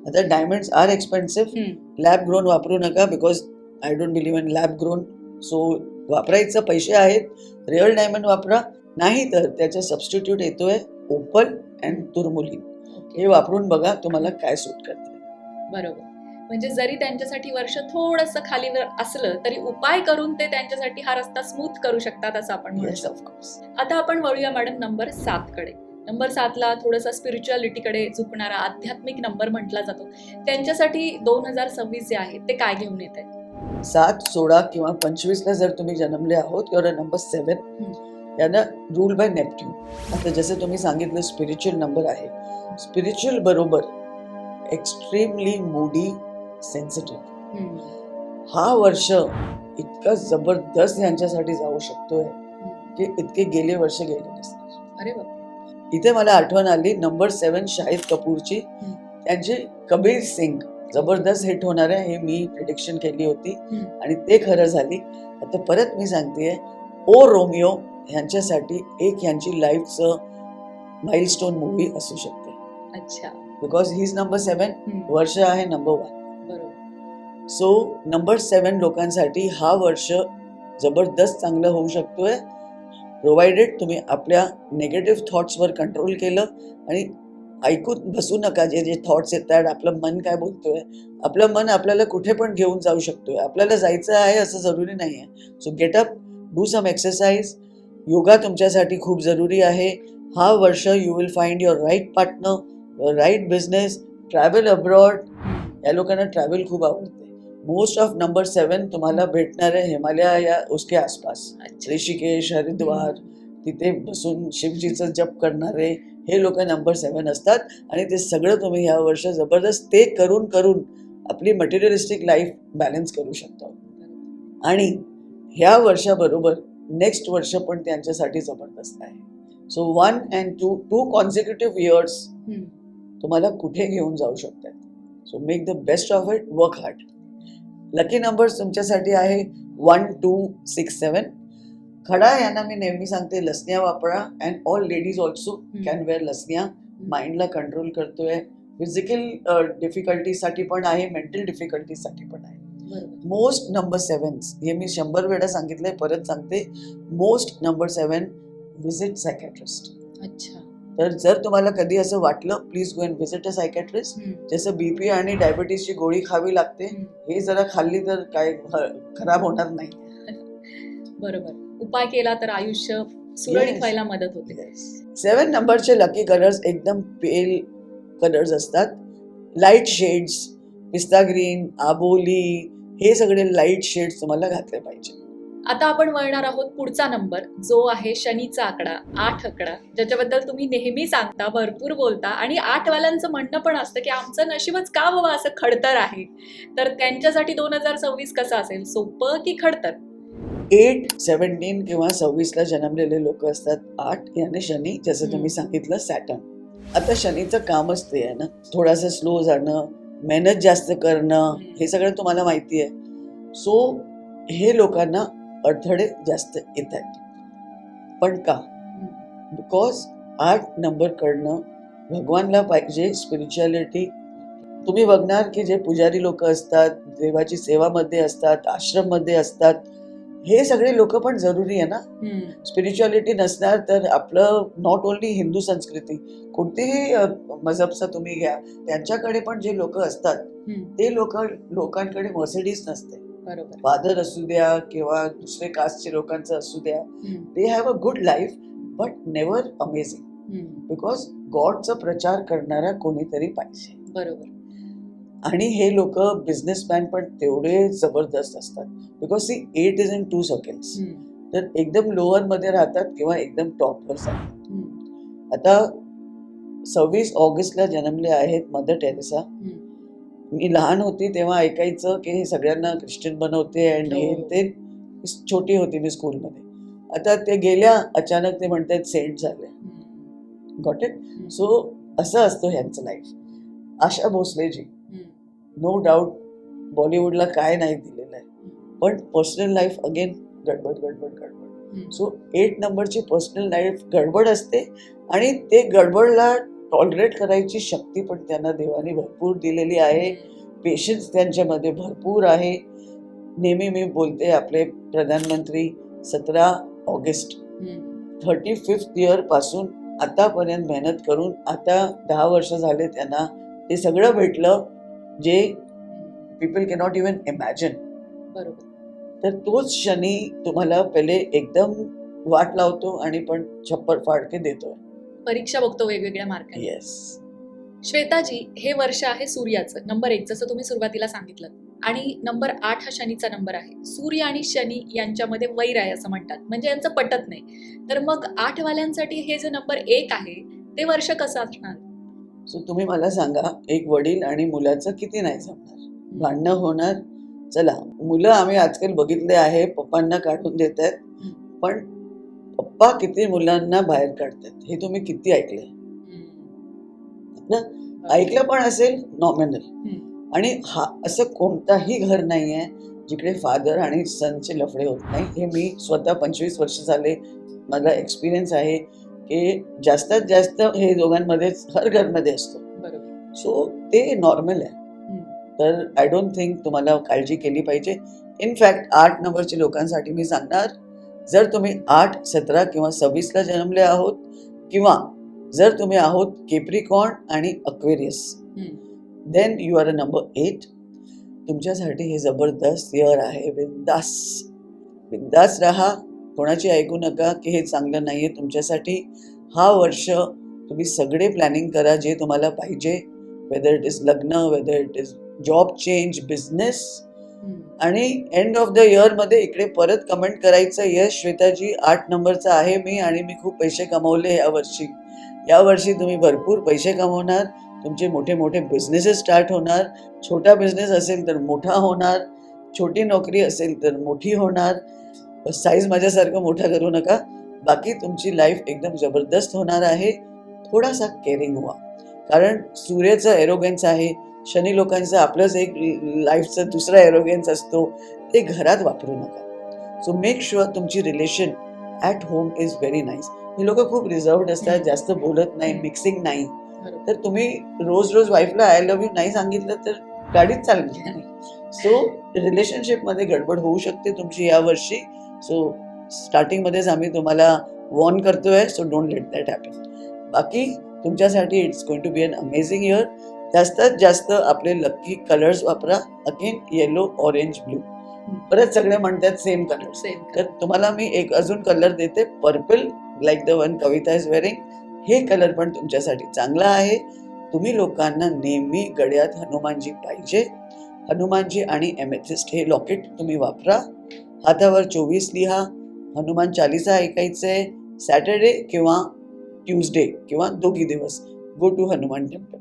आता diamonds are expensive. Lab grown वापरू नका because I don't believe in lab grown. So वापरायचं पैसे आहेत रिअल डायमंड वापरा. नाही तर त्याचा सबस्टिट्यूट येतोय ओपल अँड तुरमुली. हे वापरून बघा तुम्हाला काय सूट करते. बरोबर. म्हणजे जरी त्यांच्यासाठी वर्ष थोडंसं खालीवर असलं तरी उपाय करून ते त्यांच्यासाठी हा रस्ता स्मूथ करू शकतात असं आपण म्हणू शकतो. आता आपण वळूया मॅडम नंबर 7 कडे. नंबर 7ला थोडासा स्पिरिच्युअलिटीकडे झुकणारा आध्यात्मिक नंबर म्हटला जातो. त्यांच्यासाठी 2026 जे आहे ते काय घेऊन येत आहे? 7, 16 किंवा 25ला जर तुम्ही जन्मले आहोत, युअर नंबर 7, यांना रूल बाय नेपट्यून. आता जसं तुम्ही सांगितलं स्पिरिच्युअल नंबर आहे, स्पिरिच्युअल बरोबर एक्स्ट्रीमली मूडी, सेन्सिटिव्ह. हा वर्ष इतका जबरदस्त यांच्यासाठी जाऊ शकतोय की इतके गेले वर्ष गेले नसतात. अरे बाप. इथे मला आठवण आली नंबर 7 शाहिद कपूरची. त्यांची कबीर सिंग जबरदस्त हिट होणार आहे हे मी प्रिडिक्शन केली होती आणि ते खरं झाली. आता परत मी सांगतेय, ओ रोमिओ ह्यांच्यासाठी एक ह्यांची लाईफचं माइलस्टोन मूवी असू शकते. अच्छा. बिकॉज ही इज नंबर 7, वर्ष आहे नंबर 1. बरोबर. सो नंबर 7 लोकांसाठी हा वर्ष जबरदस्त चांगलं होऊ शकतोय, प्रोव्हाइडेड तुम्ही आपल्या नेगेटिव्ह थॉट्सवर कंट्रोल केलं आणि ऐकून बसू नका जे जे थॉट्स येतात. आपलं मन काय बोलतोय, आपलं मन आपल्याला कुठे पण घेऊन जाऊ शकतोय. आपल्याला जायचं आहे असं जरुरी नाही आहे. So get up, do some exercise. Yoga तुमच्यासाठी खूप जरुरी आहे. हा वर्ष you will find your right partner, your right business, travel abroad. या लोकांना ट्रॅव्हल खूप आवडते. मोस्ट ऑफ नंबर 7 तुम्हाला भेटणार आहे हिमालय या उसके आसपास, ऋषिकेश, हरिद्वार. तिथे बसून शिवजीचं जप करणारे हे लोक नंबर 7 असतात आणि ते सगळं तुम्ही ह्या वर्ष जबरदस्त ते करून करून आपली मटेरियलिस्टिक लाईफ बॅलन्स करू शकता. आणि ह्या वर्षाबरोबर नेक्स्ट वर्ष पण त्यांच्यासाठी जबरदस्त आहे. सो 1 and 2 consecutive years तुम्हाला कुठे घेऊन जाऊ शकतात. So make the best of it, work hard. Lucky numbers तुमच्यासाठी आहे 1, 2, 6, 7. खडा यांना मी नेहमी सांगते लसण्या वापरा. And all ladies also can wear लसण्या. माइंडला कंट्रोल करतोय. फिजिकल डिफिकल्टीसाठी पण आहे, मेंटल डिफिकल्टीसाठी पण आहे. मोस्ट नंबर 7 हे मी 100 वेळा सांगितलंय, परत सांगते. Most number 7 visit psychiatrist. अच्छा. तर जर तुम्हाला कधी असं वाटलं, please go and visit a psychiatrist. जसं बीपी आणि डायबिटीसची गोळी खावी लागते, हे जरा खाल्ली तर काय खराब होणार नाही. बरोबर. उपाय केला तर आयुष्य सुरळीत व्हायला मदत होते. 7 नंबरचे लकी कलर्स एकदम पेल कलर्स असतात. लाईट शेड्स, पिस्ता ग्रीन, आबोली, हे सगळे लाईट शेड्स तुम्हाला घातले पाहिजे. आता आपण वळणार आहोत पुढचा नंबर, जो आहे शनीचा आकडा, 8 आकडा, ज्याच्याबद्दल तुम्ही नेहमी सांगता, भरपूर बोलता आणि 8 वाल्यांचं म्हणणं पण असतं की आमचं नशीबच का बाबा असं खडतर आहे. तर त्यांच्यासाठी 2026 कसं असेल, सोपं की खडतर? 8, 17 किंवा 26ला जन्मलेले लोक असतात. 8 याने शनी, जसं तुम्ही सांगितलं सॅटर्न. आता शनीचं कामच ते आहे ना, थोडासा स्लो जाणं, मेहनत जास्त करणं, हे सगळं तुम्हाला माहिती आहे. सो हे लोकांना अडथळे जास्त येतात. पण का? बिकॉज 8 नंबर कडनं भगवानला पाहिजे स्पिरिच्युअलिटी. तुम्ही बघणार की जे पुजारी लोक असतात, देवाची सेवामध्ये असतात, आश्रममध्ये असतात, हे सगळे लोक पण जरुरी आहे ना. स्पिरिच्युअलिटी नसणार तर आपलं नॉट ओन्ली हिंदू संस्कृती, कोणतेही मजहबचा तुम्ही घ्या, त्यांच्याकडे पण जे लोक असतात ते लोकांकडे मर्सिडीज नसते. फादर असू द्या किंवा दुसरे कास्टचे लोकांचं असू द्या, they have a good life but never amazing. Because गॉडचा प्रचार करणारा कोणीतरी पाहिजे. बरोबर. आणि हे लोक बिझनेसमॅन पण तेवढे जबरदस्त असतात. Because see 8 is in 2 circles. तर एकदम लोअर मध्ये राहतात किंवा एकदम टॉपवर जातात. आता 26 ऑगस्टला जन्मले आहेत मदर टेरेसा. मी लहान होती तेव्हा ऐकायचं की हे सगळ्यांना ख्रिश्चन बनवते आणि हे ते. छोटी होती मी स्कूलमध्ये. आता ते गेल्या, अचानक ते म्हणतात सेंट झाले. Got it. सो असं असतं ह्यांचं लाईफ. आशा भोसलेजी, नो डाऊट बॉलिवूडला काय नाही दिलेलं आहे, पण पर्सनल लाईफ अगेन गडबड गडबड गडबड. सो 8 नंबरची पर्सनल लाईफ गडबड असते आणि ते गडबडला टॉलरेट करायची शक्ती पण त्यांना देवाने भरपूर दिलेली आहे. पेशन्स त्यांच्यामध्ये भरपूर आहे. नेहमी मी बोलते, आपले प्रधानमंत्री 17 ऑगस्ट 35th इयर पासून आतापर्यंत मेहनत करून आता 10 वर्ष झाले त्यांना ते सगळं भेटलं जे पीपल कॅनॉट इवन इमॅजिन. बरोबर. तर तोच शनी तुम्हाला पहिले एकदम वाट लावतो आणि पण छप्पर फाडके देतोय. परीक्षा बघतो वेगवेगळ्या मार्कांनी. येस. श्वेताजी, हे वर्ष आहे सूर्याचं, नंबर 1 जसं तुम्ही सुरुवातीला सांगितलं, आणि नंबर 8 हा शनीचा नंबर आहे. सूर्य आणि शनी यांच्यामध्ये वैर आहे असं म्हणतात, म्हणजे यांचं पटत नाही. तर मग 8 वाल्यांसाठी हे जे नंबर 1 आहे ते वर्ष कसं असणार? सो तुम्ही मला सांगा, एक वडील आणि मुलाचं किती नाही जमणार, भांडणं होणार. चला, मुलं आम्ही आजकाल बघितले आहे पप्पांना काढून देत आहेत, पण पप्पा किती मुलांना बाहेर काढतात हे तुम्ही किती ऐकलंय ना? ऐकलं पण असेल नॉमिनल. आणि हा असं कोणताही घर नाही आहे जिकडे फादर आणि सनचे लफडे होत नाही. हे मी स्वतः 25 वर्ष झाले, माझा एक्सपिरियन्स आहे की जास्तीत जास्त हे दोघांमध्येच हर घरमध्ये असतो. बरोबर. सो ते नॉर्मल आहे. तर आय डोंट थिंक तुम्हाला काळजी केली पाहिजे. इनफॅक्ट 8 नंबरच्या लोकांसाठी मी सांगणार, जर तुम्ही 8, 17 किंवा 26ला जन्मले आहोत, किंवा जर तुम्ही आहोत केप्रिकॉर्न आणि Aquarius, then you are a number 8. तुमच्यासाठी हे जबरदस्त इयर आहे. बिंदास बिंदास राहा, कोणाची ऐकू नका की हे चांगलं नाहीये तुमच्यासाठी. हा वर्ष तुम्ही सगळे प्लॅनिंग करा जे तुम्हाला पाहिजे, वेदर इट इज लग्न, whether it is job change, business. आणि एंड ऑफ द इयर मध्ये इकडे परत कमेंट करायचं, यस श्वेताजी 8 नंबरचा आहे मी आणि मी खूप पैसे कमवले यावर्षी. यावर्षी तुम्ही भरपूर पैसे कमवणार, तुमचे मोठे मोठे बिझनेसेस स्टार्ट होणार. छोटा बिझनेस असेल तर मोठा होणार, छोटी नोकरी असेल तर मोठी होणार. साईज माझ्यासारखं मोठा करू नका. बाकी तुमची लाईफ एकदम जबरदस्त होणार आहे. थोडासा केअरिंग व्हा, कारण सूर्याचं एरोगन्स आहे, शनी लोकांचं आपलंच एक लाईफचं दुसरा एरोगन्स असतो, ते घरात वापरू नका. सो मेक शुअर तुमची relation at home is very nice. हे लोक खूप रिझर्वड असतात, जास्त बोलत नाही, मिक्सिंग नाही. तर तुम्ही रोज रोज वाईफला आय लव्ह यू नाही सांगितलं तर गाडीच चालणार नाही. सो रिलेशनशिपमध्ये गडबड होऊ शकते तुमची यावर्षी. सो स्टार्टिंगमध्येच आम्ही तुम्हाला वॉर्न करतोय, so don't let that happen. बाकी तुमच्यासाठी it's going to be an amazing year. जास्तीत जास्त आपले लकी कलर्स वापरा. Again yellow, orange, blue. परत सगळे म्हणतात सेम कलर, तर तुम्हाला मी एक अजून कलर देते, purple, like the one Kavita is wearing. हे कलर पण तुमच्यासाठी चांगला आहे. तुम्ही लोकांना नेहमी गळ्यात हनुमानजी पाहिजे. हनुमानजी आणि एमेथिस्ट हे लॉकेट तुम्ही वापरा. हातावर 24 लिहा. हनुमान चालीसा ऐकायचंय. सॅटर्डे किंवा ट्यूजडे किंवा दोघी दिवस गो टू हनुमान टेम्पल.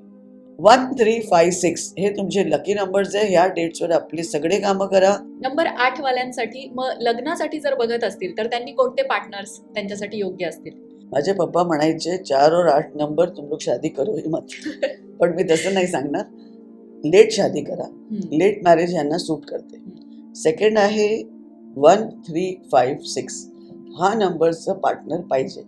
1, 3, 5, 6 हे तुमचे लकी नंबर्स आहे. ह्या डेट्सवर आपली सगळे कामं करा. नंबर 8 वाल्यांसाठी मग लग्नासाठी जर बघत असतील तर त्यांनी कोणते पार्टनर्स त्यांच्यासाठी योग्य असतील? माझे पप्पा म्हणायचे 4 और 8 नंबर तुम लोग शादी करो ही मत. पण मी तसं नाही सांगणार. लेट शादी करा. लेट मॅरेज यांना सूट करते. सेकंड आहे 1, 3, 5, 6 हा नंबरचं पार्टनर पाहिजे.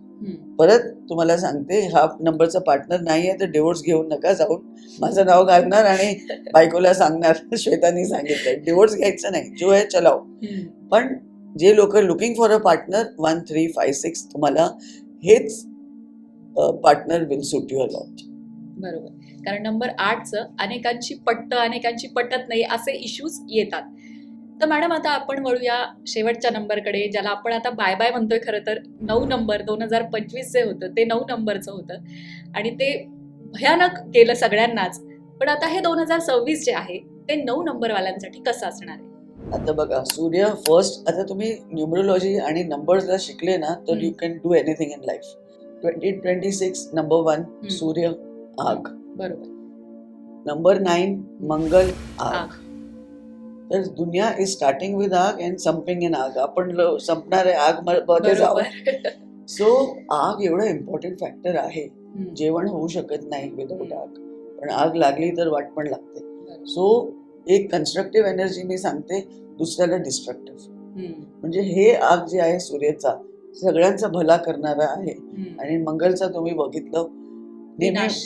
परत तुम्हाला सांगते, हा नंबरचा पार्टनर नाही आहे तर डिवोर्स घेऊन नका जाऊन माझं नाव घालणार आणि बायकोला सांगणार श्वेतानी सांगितलं. डिवोर्स घ्यायचं नाही, जो आहे चलाव. पण जे लोक लुकिंग फॉर अ पार्टनर 1, 3, 5, 6 तुम्हाला हेच partner will suit your lot. बरोबर, कारण नंबर 8चं अनेकांची पटतं, अनेकांची पटत नाही, असे इश्यूज येतात. तर मॅडम, आता आपण वळूया शेवटच्या नंबरकडे, ज्याला आपण आता बाय बाय म्हणतोय. खरं तर 9 नंबर 2025 जे होतं ते 9 नंबरचं होतं आणि ते भयानक केलं सगळ्यांनाच. पण आता हे 2026 जे आहे ते 9 नंबरवाल्यांसाठी कसं असणार आहे? आता बघा, सूर्य फर्स्ट. आता तुम्ही न्यूमरोलॉजी आणि नंबर्स जर शिकले ना तर you can do anything in life. 2026 number 1 सूर्य, आग. बरोबर. नंबर 9 मंगल, आग. तर दुनिया इज स्टार्टिंग विथ आग अँड संपिंग इन आग. आपण संपणार आहे आग मध्ये जाऊ. सो आग एवढं इम्पॉर्टंट फॅक्टर आहे. जेवण होऊ शकत नाही विदाऊट आग, पण आग लागली तर वाट पण लागते. सो एक कन्स्ट्रक्टिव्ह एनर्जी मी सांगते, दुसऱ्याला डिस्ट्रक्टिव्ह. म्हणजे हे आग जे आहे सूर्याचा सगळ्यांचा भला करणारा आहे. आणि मंगलचा तुम्ही बघितलं, विनाश.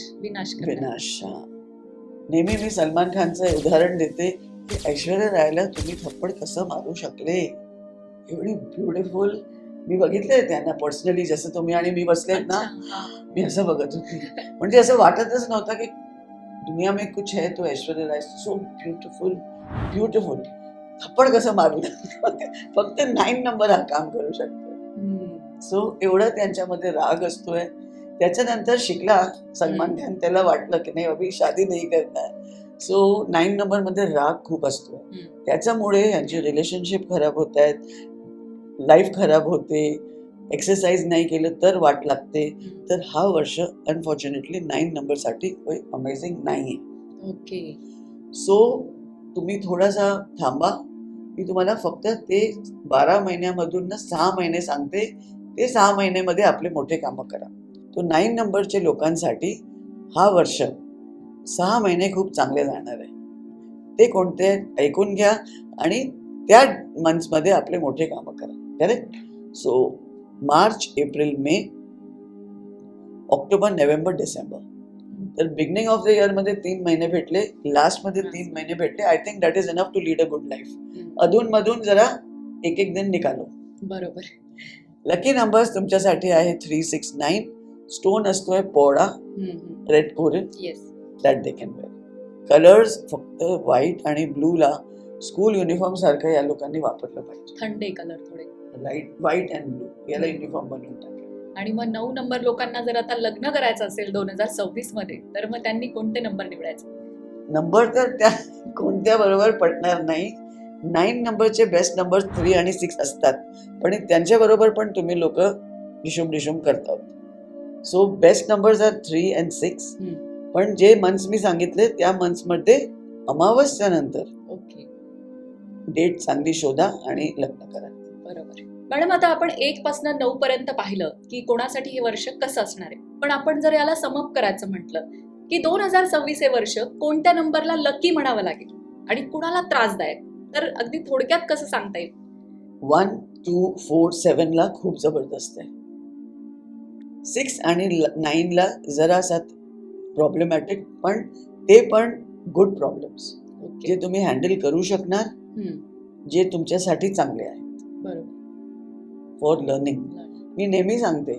नेहमी मी सलमान खानचं उदाहरण देते की ऐश्वर्या रायला तुम्ही थप्पड कसं मारू शकले, एवढी ब्युटिफुल. मी बघितलंय त्यांना पर्सनली, जसं तुम्ही आणि मी बसलेत ना, मी असं बघत होते. म्हणजे असं वाटतच नव्हतं की दुनिया में कुछ है तो Aishwarya Rai. So beautiful beautiful. थप्पड कसं मारलं फक्त 9 नंबर हा काम करू शकतो. सो एवढा त्यांच्यामध्ये राग असतोय. त्याच्यानंतर शिकला सलमान खान, त्याला वाटलं की नाही अभी शादी नाही करता है. सो 9 नंबरमध्ये राग खूप असतो. त्याच्यामुळे यांची रिलेशनशिप खराब होत आहेत, लाईफ खराब होते, एक्सरसाइज नाही केलं तर वाट लागते. तर हा वर्ष अनफॉर्च्युनेटली 9 नंबरसाठी अमेझिंग नाही आहे. ओके. सो तुम्ही थोडासा थांबा. मी तुम्हाला फक्त ते 12 महिन्यामधून ना 6 महिने सांगते. ते 6 महिन्यामध्ये आपले मोठे कामं करा. तो 9 नंबरचे लोकांसाठी हा वर्ष 6 महिने खूप चांगले जाणार आहे. ते कोणते आहेत ऐकून घ्या आणि त्या मंथ्समध्ये आपले मोठे कामं करा. करेक्ट? सो मार्च, एप्रिल, मे, ऑक्टोबर, नोव्हेंबर, डिसेंबर. तर बिगिनिंग ऑफ द इयर मध्ये 3 महिने भेटले, लास्ट मध्ये 3 महिने भेटले. I think that is enough to lead a good life. अधून मधून जरा एक एक दिन निकालो. बरोबर. लकी नंबर्स तुमच्यासाठी आहे 3, 6, 9. स्टोन असतोय पोळा, red coral, yes. That they can wear. Colours फक्त व्हाईट आणि ब्लूला स्कूल युनिफॉर्म सारखं या लोकांनी वापरलं पाहिजे. थंडे कलर थोडे. लाईट व्हाईट अँड ब्लू याला युनिफॉर्म बनवून टाका. आणि मग 9 नंबर लोकांना जर आता लग्न करायचं असेल 2026 मध्ये, तर मग त्यांनी कोणते नंबर निवडायचे? नंबर तर त्या कोणत्या बरोबर पटणार नाही. 9 नंबरचे बेस्ट नंबर 3 आणि 6 असतात, पण त्यांच्या बरोबर पण तुम्ही लोक डिशुम करतात. So best numbers are 3 and 6. पण जे मंथ्स मी सांगितले त्या मंथ्स मध्ये अमावस्यानंतर ओके. डेट चांगली शोधा आणि लग्न करा. बरोबर. मॅडम, आता आपण 1 पासून 9 पर्यंत पाहिलं की कोणासाठी हे वर्ष कसं असणार आहे. पण आपण जर याला समअप करायचं म्हटलं की 2026 हे वर्ष कोणत्या नंबरला लकी म्हणावं लागेल आणि कुणाला त्रासदायक, तर अगदी थोडक्यात कसं सांगता येईल? 1, 2, 4, 7 ला खूप जबरदस्त आहे. 6 आणि 9 ला जरासा प्रॉब्लेमॅटिक, पण ते पण गुड प्रॉब्लेम्स जे तुम्ही हँडल करू शकणार, जे तुमच्यासाठी चांगले आहेत. बरोबर. For learning. मी नेहमी सांगते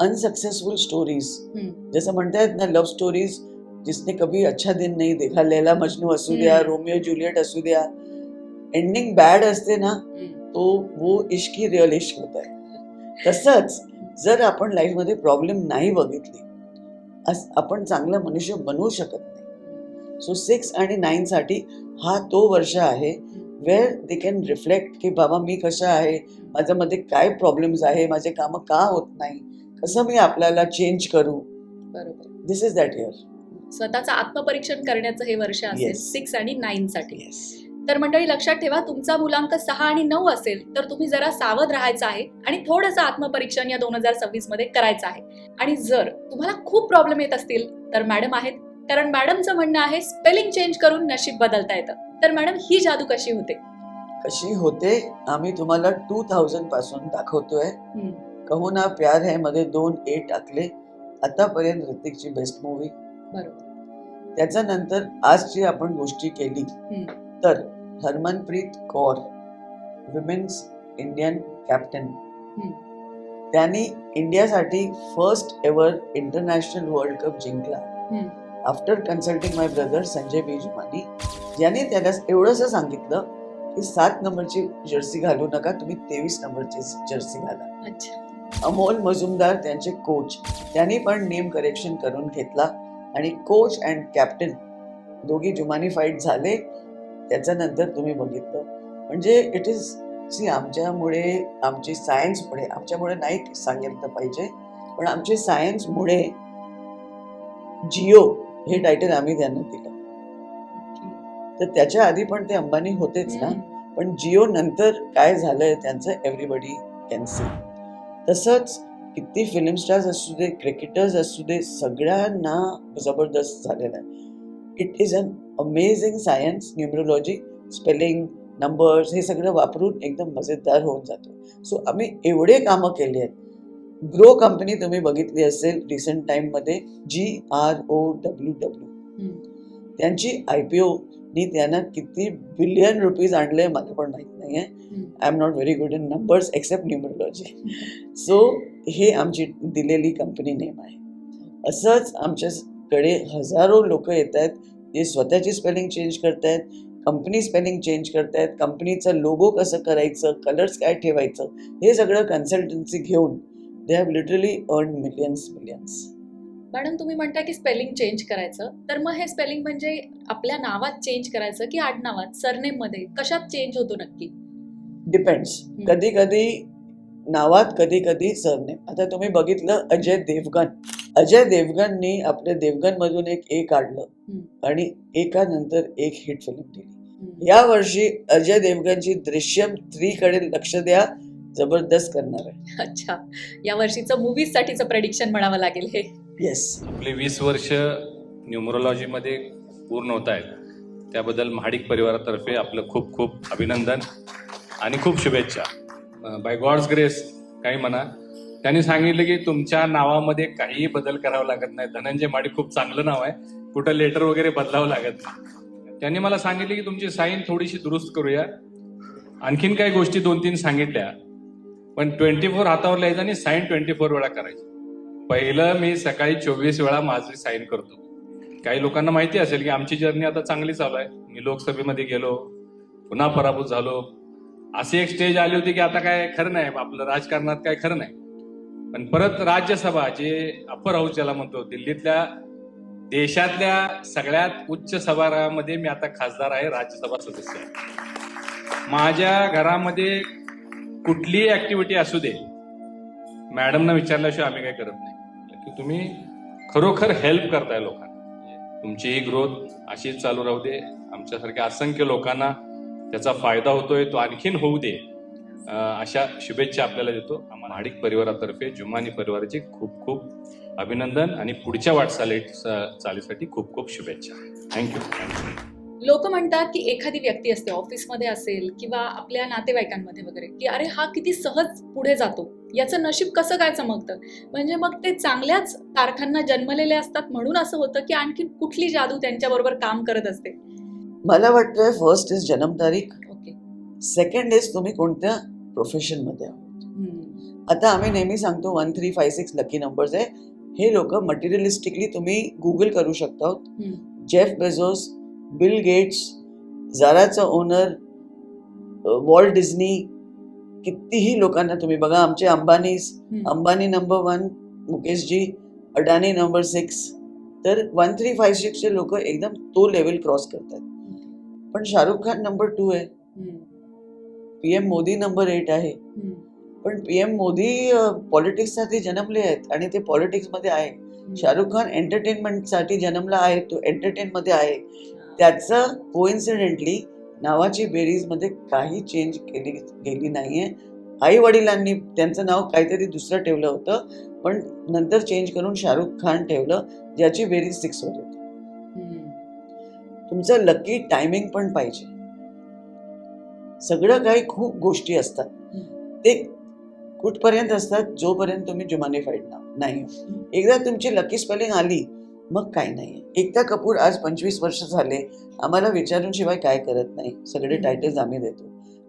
अनसक्सेसफुल स्टोरीज, जसं म्हणतायत ना, लव्ह स्टोरीज जिसने कभी अच्छा दिन नहीं देखा, लैला मजनू असू द्या, रोमियो जूलियट असू द्या, एंडिंग बॅड असते ना, तो वो इश्क ही रिअल इश्क होता है. तसंच जर आपण लाईफमध्ये प्रॉब्लेम नाही बघितली, आपण चांगला मनुष्य बनवू शकत नाही. सो 6 आणि 9 साठी हा तो वर्ष आहे वेअर दे कॅन रिफ्लेक्ट की बाबा मी कशा आहे, माझ्यामध्ये काय प्रॉब्लेम्स आहे, माझे कामं का होत नाही, कसं मी आपल्याला चेंज करू. बरोबर. दिस इज दॅट इयर. स्वतःचं आत्मपरीक्षण करण्याचं हे वर्ष असेल Yes. 6 आणि 9 साठी. तर मंडळी, लक्षात ठेवा, तुमचा मुलांक 6 आणि 9 असेल तर तुम्ही जरा सावध राहायचं आहे आणि थोडंसं आत्मपरीक्षण या 2026 मध्ये करायचं आहे. आणि जर तुम्हाला खूप प्रॉब्लेम येत असतील तर मॅडम आहेत, कारण मॅडमचं म्हणणं आहे स्पेलिंग चेंज करून नशीब बदलता येतं. तर मॅडम, ही जादू कशी होते? कशी होते आम्ही तुम्हाला 2000 पासून दाखवतोय. कहो ना प्यार है मध्ये 2 A टाकले. आतापर्यंत ऋतिकची बेस्ट मूवी. बरोबर. त्याच्यानंतर आजची आपण गोष्टी केली तर Harmanpreet Kaur, women's Indian captain, त्यांनी इंडियासाठी first ever international world cup जिंकला. आफ्टर कन्सल्टिंग माय ब्रदर संजय बेजुमानी, ज्याने त्याला एवढंसं सांगितलं की 7 नंबरची जर्सी घालू नका, तुम्ही 23 नंबरची जर्सी घाला. अच्छा. अमोल मजुमदार त्यांचे कोच, त्यांनी पण नेम करेक्शन करून घेतला आणि कोच अँड कॅप्टन दोघी जुमानी फाईट झाले. त्याच्यानंतर तुम्ही बघितलं म्हणजे इट इज सी, आमच्यामुळे, आमची सायन्समुळे, आमच्यामुळे नाही सांगितलं पाहिजे, पण आमची सायन्समुळे जिओ हे टायटल आम्ही त्यांना दिलं. तर त्याच्या आधी पण ते अंबानी होतेच ना, पण जिओ नंतर काय झालंय त्यांचं एव्हरीबडी कॅन सी. तसंच किती फिल्म स्टार्स असू दे, क्रिकेटर्स असू दे, सगळ्यांना जबरदस्त झालेलं आहे. It is an amazing science. Numerology, spelling, numbers हे सगळं वापरून एकदम मजेदार होऊन जातो. सो आम्ही एवढे कामं केली आहेत. ग्रो कंपनी तुम्ही बघितली असेल रिसेंट टाइममध्ये, GROWW, त्यांची IPO नी त्यांना किती बिलियन रुपीज आणले मला पण माहित नाहीये. I am not very good in numbers accept numerology. So हे आमची दिलेली कंपनी नेम आहे. असंच आमच्याकडे हजारो लोक येत आहेत जे स्वतःची स्पेलिंग चेंज करतायत, कंपनी स्पेलिंग चेंज करतायत, कंपनीचं लोगो कसं करायचं, कलर्स काय ठेवायचं, हे सगळं कन्सल्टन्सी घेऊन they have literally earn millions. Madam तुम्ही म्हणताय की स्पेलिंग चेंज करायचं, तर मग हे स्पेलिंग म्हणजे आपल्या नावात चेंज करायचं की आडनावात, सरनेम मध्ये कशात चेंज होतो नक्की? डिपेंड्स. कधी कधी नावात, कधी कधी सरनेम. आता तुम्ही बघितलं अजय देवगण. अजय देवगणनी आपल्या देवगण मधून एक ए काढलं आणि एका नंतर एक हिट फिल्म दिली. या वर्षी अजय देवगणची दृश्यम 3 कडे लक्ष द्या, जबरदस्त करणार आहे. अच्छा, या वर्षीचं मूवीज साठीचं प्रेडिक्शन म्हणावं लागेल हे. येस. आपले 20 वर्ष न्यूमरोलॉजीमध्ये पूर्ण होत आहेत, त्याबद्दल महाडिक परिवारातर्फे आपलं खूप खूप अभिनंदन आणि खूप शुभेच्छा. बाय गॉड्स ग्रेस काही म्हणा, त्यांनी सांगितलं की तुमच्या नावामध्ये काहीही बदल करावा लागत नाही. धनंजय महाडिक खूप चांगलं नाव आहे, कुठं लेटर वगैरे बदलावं लागत नाही. त्यांनी मला सांगितले की तुमची साईन थोडीशी दुरुस्त करूया. आणखीन काही गोष्टी 2-3 सांगितल्या, पण 24 हातावर लिहायचं आणि साईन 24 वेळा करायची. पहिलं मी सकाळी 24 वेळा माझी साईन करतो. काही लोकांना माहिती असेल की आमची जर्नी आता चांगली चालू आहे. मी लोकसभेमध्ये गेलो, पुन्हा पराभूत झालो. अशी एक स्टेज आली होती की आता काय खरं नाही, आपलं राजकारणात काय खरं नाही. पण परत राज्यसभा, जे अप्पर हाऊस ज्याला म्हणतो, दिल्लीतल्या देशातल्या सगळ्यात उच्च सभागृहामध्ये मी आता खासदार आहे, राज्यसभा सदस्य आहे. माझ्या घरामध्ये कुठलीही ऍक्टिव्हिटी असू दे, मॅडमना विचारल्याशिवाय आम्ही काय करत नाही. की तुम्ही खरोखर हेल्प करताय लोकांना, तुमची ही ग्रोथ अशीच चालू राहू दे. आमच्यासारख्या असंख्य लोकांना त्याचा फायदा होतोय, तो आणखीन होऊ दे, अशा शुभेच्छा आपल्याला देतो. महाडिक परिवारातर्फे जुमानी परिवाराचे खूप खूप अभिनंदन आणि पुढच्या वाटचालीसाठी खूप खूप शुभेच्छा. थँक्यू. लोक म्हणतात की एखादी व्यक्ती असते, ऑफिसमध्ये असेल किंवा आपल्या नातेवाईकांमध्ये वगैरे, की अरे हा किती सहज पुढे जातो, याचं नशीब कसं काय चमकतं. म्हणजे मग ते चांगल्याच तारखांना जन्मलेले असतात म्हणून असं होतं, की आणखी कुठली जादू त्यांच्याबरोबर काम करत असते? मला वाटतं फर्स्ट इज जन्मतारीख, ओके. सेकंड इज तुम्ही कोणत्या प्रोफेशन मध्ये आहोत. आता आम्ही नेहमी सांगतो 1356 लकी नंबर्स आहे. हे लोक मटेरियलिस्टिकली तुम्ही गुगल करू शकता. जेफ बेझोस, बिल गेट्स, झाराचा ओनर, वॉल्ट डिझनी, कितीही लोकांना तुम्ही बघा. आमचे अंबानी नंबर 1, मुकेशजी, अडानी नंबर 6. तर 1356 चे लोक एकदम तो लेवल क्रॉस करतात. पण शाहरुख खान नंबर 2 आहे, PM मोदी नंबर 8 आहे. पण PM मोदी पॉलिटिक्स साठी जन्मले आहेत आणि ते पॉलिटिक्स मध्ये आहे. शाहरुख खान एंटरटेनमेंट साठी जन्मला आहे, तो एंटरटेन मध्ये आहे. त्याचं कोइन्सिडेंटली नावाची बेरीज मध्ये काही चेंज केली गेली नाहीये. आई वडिलांनी त्यांचं नाव काहीतरी दुसरं ठेवलं होतं, पण नंतर चेंज करून शाहरुख खान ठेवलं, ज्याची बेरीज 6 वर येते. तुमचं लकी टायमिंग पण पाहिजे. सगळं काही खूप गोष्टी असतात, ते कुठपर्यंत असतात जोपर्यंत तुम्ही जुमानिफाईड नाही. एकदा तुमची लकी स्पेलिंग आली मग काही नाही. एकता कपूर आज 25 वर्ष झाले आम्हाला विचारून शिवाय काय करत नाही, सगळे टायटल्स आम्ही देतो.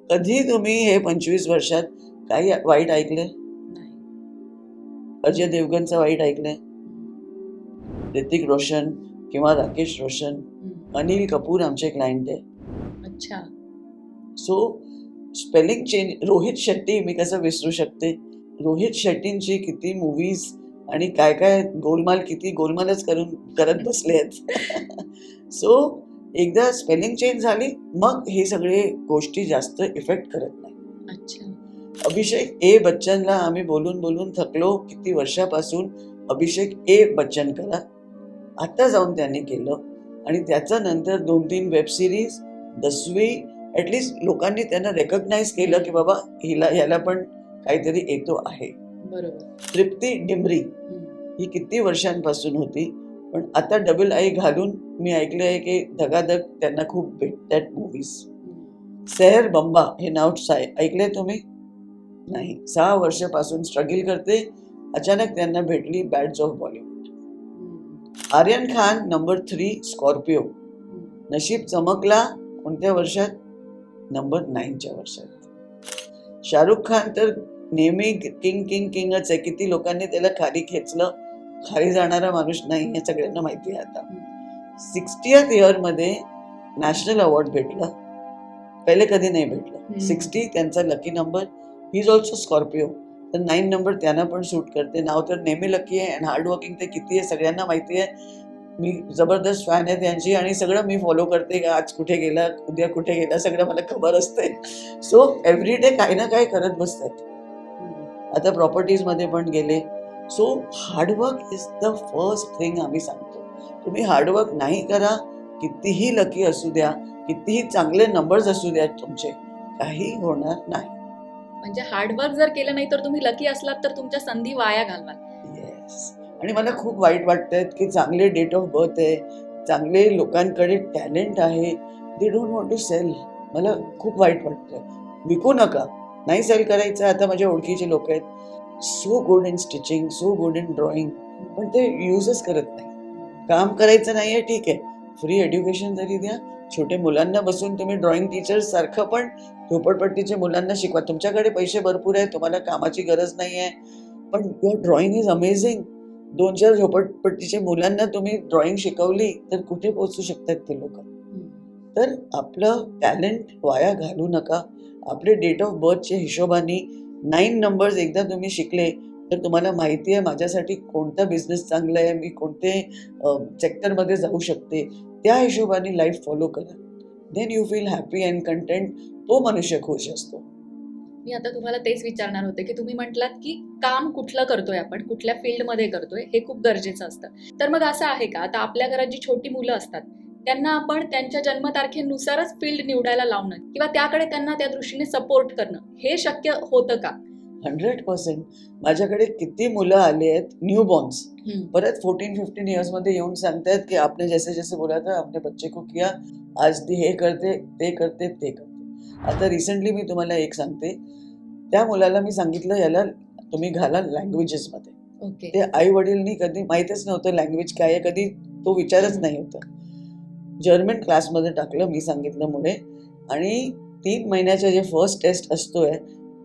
कधी तुम्ही हे 25 वर्षात काही वाईट ऐकलंय? अजय देवगणचं वाईट ऐकलंय? ऋतिक रोशन किंवा राकेश रोशन, अनिल कपूर आमचे क्लायंट आहे. अच्छा. So spelling change. Rohit Shetty मी कसं विसरू शकते? रोहित शेट्टींची किती मूवीज आणि काय काय गोलमाल, किती गोलमालच करत बसले आहेत. सो एकदा स्पेलिंग चेंज झाली मग हे सगळे गोष्टी जास्त इफेक्ट करत नाही. अच्छा. अभिषेक ए बच्चनला आम्ही बोलून बोलून थकलो किती वर्षापासून. अभिषेक ए बच्चन करा, आता जाऊन त्यांनी केलं आणि त्याच्या नंतर 2-3 वेब सिरीज, 10वी ऍटलिस्ट लोकांनी त्यांना रेकग्नाइज केलं की बाबा ह्याला पण काहीतरी येतो आहे. बरोबर. तृप्ती डिमरी ही किती वर्षांपासून होती, पण आता डबल आई घालून मी ऐकलंय की धगाधग त्यांना खूप भेटतात मूवीज. सेहर बंबा हे नाव ऐकलंय तुम्ही? नाही. 6 वर्षापासून स्ट्रगल करते, अचानक त्यांना भेटली bads of Bollywood. Aryan Khan number 3 Scorpio, नशीब चमकला कोणत्या वर्षात? नंबर 9च्या वर्षात. शाहरुख खान तर नेहमी किंगच आहे. किती लोकांनी त्याला खाली खेचलं, खाली जाणारा माणूस नाही हे सगळ्यांना माहिती आहे. आता 60th इयर मध्ये नॅशनल अवॉर्ड भेटला, पहिले कधी नाही भेटलं. 60 त्यांचा lucky number. He is also Scorpio. तर 9 नंबर त्यांना पण सूट करते. नाव तर नेहमी लकी आहे, अँड हार्डवर्किंग ते किती आहे सगळ्यांना माहिती आहे. मी जबरदस्त फॅन आहे त्यांची आणि सगळं मी फॉलो करते. आज कुठे गेला, उद्या कुठे गेला, सगळं मला खबर असते. सो एव्हरीडे काही ना काही करत बसतात. आता प्रॉपर्टीजमध्ये पण गेले. So hard work is the first thing आम्ही सांगतो. तुम्ही हार्डवर्क नाही करा, कितीही लकी असू द्या, कितीही चांगले नंबर्स असू द्या तुमचे, काही होणार नाही. म्हणजे हार्डवर्क जर केलं नाही तर तुम्ही लकी असलात तर तुमच्या संधी वाया घालवाल. येस. आणि मला खूप वाईट वाटतंय की चांगले डेट ऑफ बर्थ आहे, चांगले लोकांकडे टॅलेंट आहे, they don't want to sell. मला खूप वाईट वाटतंय. विकू नका, नाही सेल करायचं. आता माझ्या ओळखीचे लोक आहेत, so good in stitching, so good in drawing, पण ते यूजच करत नाही. काम करायचं नाही आहे, ठीक आहे, फ्री एज्युकेशन तरी द्या. छोटे मुलांना बसून तुम्ही ड्रॉइंग टीचर सारखं पण झोपडपट्टीच्या मुलांना शिकवा. तुमच्याकडे पैसे भरपूर आहे, तुम्हाला कामाची गरज नाही आहे, पण युअर ड्रॉइंग इज अमेझिंग. 2-4 झोपडपट्टीच्या मुलांना तुम्ही ड्रॉइंग शिकवली तर कुठे पोहोचू शकतात ते लोक. तर आपलं टॅलेंट वाया घालू नका. आपले डेट ऑफ बर्थच्या हिशोबाने 9 नंबर्स एकदा तुम्ही शिकले तर तुम्हाला माहिती आहे माझ्यासाठी कोणता बिझनेस चांगला आहे, मी कोणते सेक्टरमध्ये जाऊ शकते, त्या हिशोबाने लाईफ फॉलो करा. Then you feel happy and content. तो मनुष्य खुश असतो. मी आता तुम्हाला तेच विचारणार होते की तुम्ही म्हटलात की काम कुठलं करतोय, आपण कुठल्या फील्डमध्ये करतोय हे खूप गरजेचं असतं. तर मग असं आहे का, आता आपल्या घरात जी छोटी मुलं असतात त्यांना आपण त्यांच्या जन्मतारखेनुसारच फील्ड निवडायला लावणं किंवा त्याकडे त्यांना त्या दृष्टीने सपोर्ट करणं हे शक्य होतं का? 100%. माझ्याकडे किती मुलं आले आहेत न्यू बॉर्न्स, परत 14-15 इयर्स मध्ये येऊन सांगतायत की आपने जैसे जैसे बोला था आपने बच्चे को किया, आज ती हे करते, ते करते, ते करते. आता रिसेंटली मी तुम्हाला एक सांगते, त्या मुलाला मी सांगितलं याला तुम्ही घाला लँग्वेजेसमध्ये. ओके. ते आई वडीलनी कधी माहीतच नव्हतं लँग्वेज काय आहे, कधी तो विचारच नाही होता. जर्मन क्लासमध्ये टाकलं मी सांगितल्यामुळे, आणि 3 महिन्याचा जे फर्स्ट टेस्ट असतोय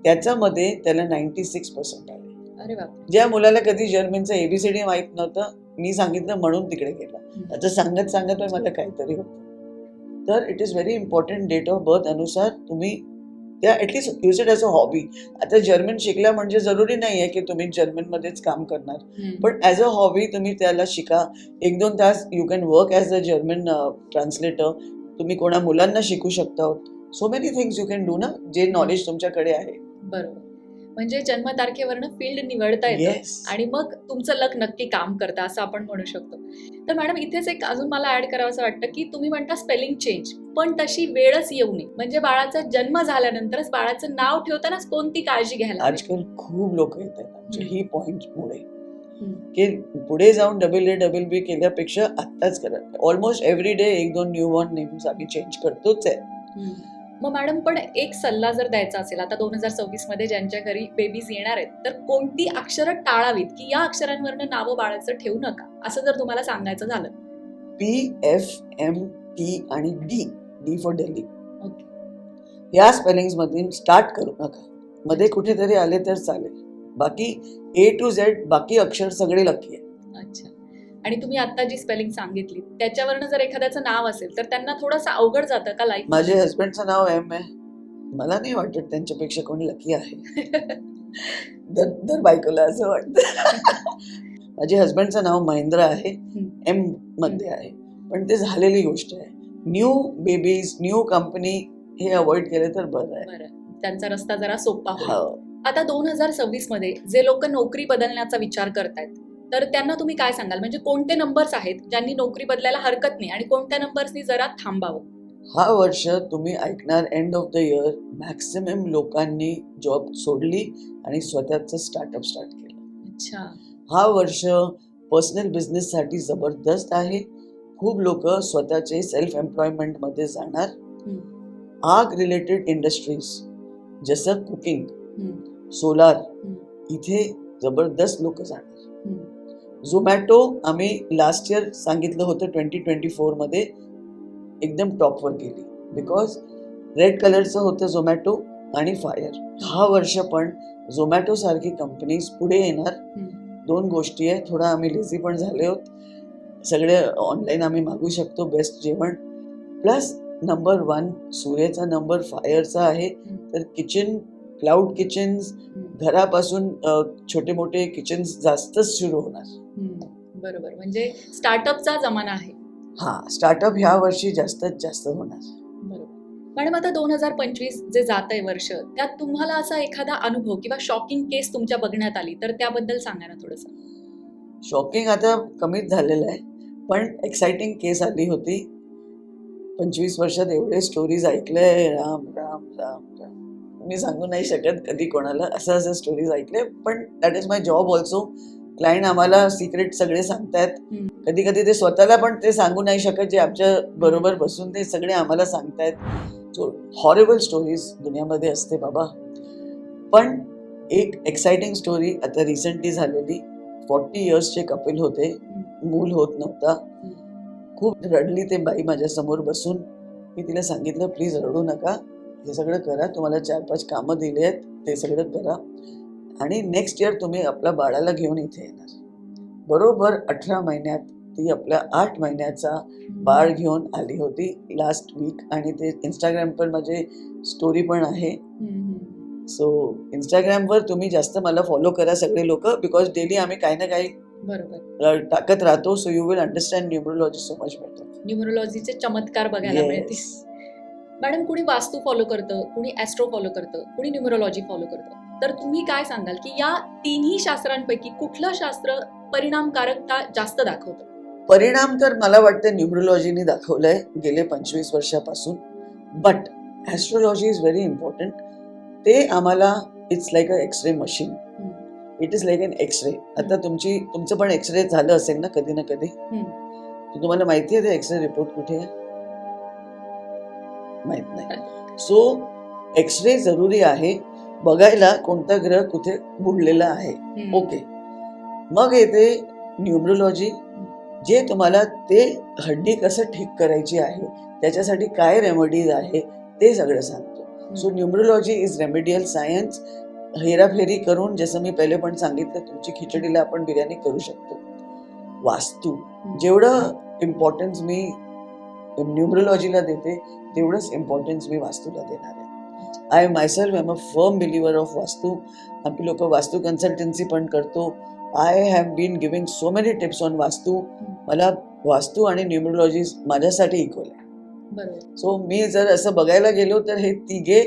त्याच्यामध्ये त्याला 96% आले. अरे बाप. ज्या मुलाला कधी जर्मनचं ABCD माहीत नव्हतं, मी सांगितलं म्हणून तिकडे गेला. आता सांगत सांगत मला काहीतरी होतं. तर it is very important date of birth अनुसार तुम्ही त्या at least use it as a hobby. आता जर्मन शिकला म्हणजे जरुरी नाही आहे की तुम्ही जर्मनमध्येच काम करणार, पण ॲज अ हॉबी तुम्ही त्याला शिका. 1-2 तास you can work as a German translator. तुम्ही कोणा मुलांना शिकू शकता. So many things you can do ना, जे नॉलेज तुमच्याकडे आहे. बरोबर. म्हणजे जन्मतारखेवरनं फील्ड निवडता येतं Yes. आणि मग तुमचं लक नक्की काम करतं असं आपण म्हणू शकतो. तर मॅडम इथेच एक अजून मला ऍड करावं असं वाटतं की तुम्ही म्हणता स्पेलिंग चेंज, पण तशी वेळच येऊ नये. म्हणजे बाळाचा जन्म झाल्यानंतरच बाळाचं नाव ठेवतानाच कोणती काळजी घ्यायला हवी? आजकाल खूप लोक येत आहेत आमच्या ही पॉइंटमुळे हम्म. की पुढे जाऊन AA केल्यापेक्षा आत्ताच करा. Almost every day 1-2 new born names आम्ही चेंज करतोच आहे. मग मॅडम पण एक सल्ला जर द्यायचा असेल, आता 2024 मध्ये ज्यांच्या घरी बेबीज येणार आहेत तर कोणती अक्षरं टाळावीत की या अक्षरांवरनं नावं बाळाचं ठेवू नका, असं जर तुम्हाला सांगायचं झालं? PFMT आणि D फॉर दिल्ली, ओके. या स्पेलिंग्स मधून स्टार्ट करू नका. मध्ये कुठेतरी आले तर चालेल. बाकी A to Z बाकी अक्षर सगळे लकी आहे. अच्छा. आणि तुम्ही आता जी स्पेलिंग सांगितली त्याच्यावरनं जर एखाद्याचं नाव असेल तर त्यांना थोडंसं अवघड जातं का लाईफ? माझे हस्बंडचं नाव M आहे. मला नाही वाटत त्यांच्यापेक्षा कोणी लकी आहे. दर बायकोला असं वाटतं. माझे हस्बंडचं नाव महेंद्र आहे, M मध्ये आहे, पण ते झालेली गोष्ट आहे. न्यू बेबीज, न्यू कंपनी हे अवॉइड केले तर बरं आहे. बरं, त्यांचा रस्ता जरा सोपा होईल. हो. आता 2026 मध्ये जे लोक नोकरी बदलण्याचा विचार करतायत तर त्यांना तुम्ही काय सांगाल? म्हणजे कोणते नंबर्स आहेत ज्यांनी नोकरी बदलायला हरकत नाही आणि कोणत्या नंबर्सनी जरा थांबावं? हा वर्ष तुम्ही ऐकणार end of the year maximum लोकांनी जॉब सोडली आणि स्वतःचं स्टार्टअप स्टार्ट केलं. अच्छा. हा वर्ष पर्सनल बिझनेससाठी जबरदस्त आहे. खूप लोक स्वतःचे सेल्फ एम्प्लॉयमेंटमध्ये जाणार. आग रिलेटेड इंडस्ट्रीज जसं कुकिंग, सोलार, इथे जबरदस्त लोक जाणार. झोमॅटो आम्ही लास्ट इयर सांगितलं होतं 2024 मध्ये एकदम टॉपवर गेली बिकॉज रेड कलरचं होतं झोमॅटो आणि फायर. हा वर्ष पण झोमॅटो सारखी कंपनीज पुढे येणार. 2 गोष्टी आहे, थोडा आम्ही लेझी पण झाले आहोत. सगळे ऑनलाईन आम्ही मागू शकतो बेस्ट जेवण. प्लस नंबर 1 सूर्याचा नंबर फायरचा आहे, तर किचन क्लाउड किचन्स, घरापासून छोटे मोठे किचन्स जास्तच सुरू होणार. बरोबर, म्हणजे स्टार्टअपचा जमाना आहे. हा, स्टार्टअप ह्या वर्षी जास्तीत जास्त होणार. बरोबर. मॅडम, आता 2025 जे जात आहे वर्ष, त्यात तुम्हाला असा एखादा अनुभव किंवा शॉकिंग केस तुमच्या बघण्यात आली तर त्याबद्दल सांगा ना थोडंसं. शॉकिंग आता कमीच झालेलं आहे, पण एक्साइटिंग केस आली होती. 25 वर्षात एवढे स्टोरीज ऐकले, राम राम राम राम, मी सांगू नाही शकत कधी कोणाला असं स्टोरीज ऐकले. पण that is my job also. Client आम्हाला सिक्रेट सगळे सांगतायत. कधी कधी ते स्वतःला पण ते सांगू नाही शकत, जे आमच्या बरोबर बसून ते सगळे आम्हाला सांगतायत. सो हॉरेबल स्टोरीज दुनियामध्ये असते बाबा. पण एक एक्साइटिंग स्टोरी आता रिसेंटली झालेली. 40 इयर्सचे कपिल होते, मूल होत नव्हता. खूप रडली ते बाई माझ्या समोर बसून. मी तिला सांगितलं, प्लीज रडू नका, हे सगळं करा, तुम्हाला 4-5 कामं दिले आहेत, ते सगळं करा आणि नेक्स्ट इयर तुम्ही आपल्या बाळाला घेऊन इथे येणार. बरोबर 18 महिन्यात ती आपल्या 8 महिन्याचा बाळ घेऊन आली होती लास्ट वीक. आणि ते इंस्टाग्रामवर माझे स्टोरी पण आहे. सो इंस्टाग्रामवर तुम्ही जास्त मला फॉलो करा सगळे लोक, बिकॉज डेली आम्ही काही ना काही बरोबर टाकत राहतो. So you will understand numerology so much better. न्यूमरोलॉजीचे चमत्कार बघायला मिळतील. मॅडम, कुणी वास्तू फॉलो करतं, कुणी ॲस्ट्रो फॉलो करतं, कुणी न्यूमरोलॉजी फॉलो करतं. तर तुम्ही काय सांगाल की या तिन्ही शास्त्रांपैकी कुठलं शास्त्र परिणामकारकता जास्त दाखवतं? परिणाम तर मला वाटतं न्यूमरोलॉजीने दाखवलंय गेले 25 वर्षापासून. But astrology is very important. ते आम्हाला it's like a x-ray machine. It is like an x-ray. आता तुमचं पण एक्सरे झालं असेल ना कधी ना कधी. तुम्हाला माहिती आहे ते एक्सरे रिपोर्ट कुठे आहे? माहित नाही. सो एक्सरे जरुरी आहे बघायला कोणता ग्रह कुठे बुडलेला आहे. ओके, मग येते न्यूमरोलॉजी, जे तुम्हाला ते हड्डी कसं ठीक करायची आहे, त्याच्यासाठी काय रेमेडीज आहे ते सगळं सांगतो. So numerology is remedial science. हेराफेरी करून, जसं मी पहिले पण सांगितलं, तुमची खिचडीला आपण बिर्याणी करू शकतो. वास्तू जेवढं इम्पॉर्टन्स मी न्यूमरोलॉजीला देते, तेवढंच इम्पॉर्टन्स मी वास्तूला देणार आहे. I myself am a firm believer of vastu. आम्ही लोक वास्तू कन्सल्टन्सी पण करतो. I have been giving so many tips on vastu. मला वास्तू आणि न्यूमरोलॉजी माझ्यासाठी इक्वल आहे. सो मी जर असं बघायला गेलो तर हे तिघे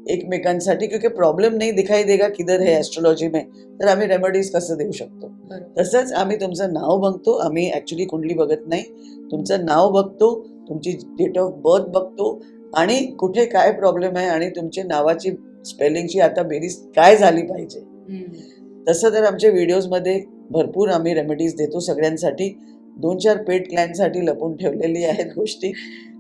एकमेकांसाठी, क्योंकि प्रॉब्लेम नाही दिखाई देगा किधर है एस्ट्रोलॉजी में, तर आम्ही रेमेडीज कसं देऊ शकतो. तसंच आम्ही तुमचं नाव बघतो. आम्ही ऍक्च्युली कुंडली बघत नाही, तुमचं नाव बघतो, तुमची डेट ऑफ बर्थ बघतो आणि कुठे काय प्रॉब्लेम आहे आणि तुमच्या नावाची स्पेलिंगची आता बेरीज काय झाली पाहिजे. तसं तर आमच्या व्हिडिओजमध्ये भरपूर आम्ही रेमेडीज देतो सगळ्यांसाठी. 2-4 पेड क्लायंटसाठी लपून ठेवलेली आहेत गोष्टी.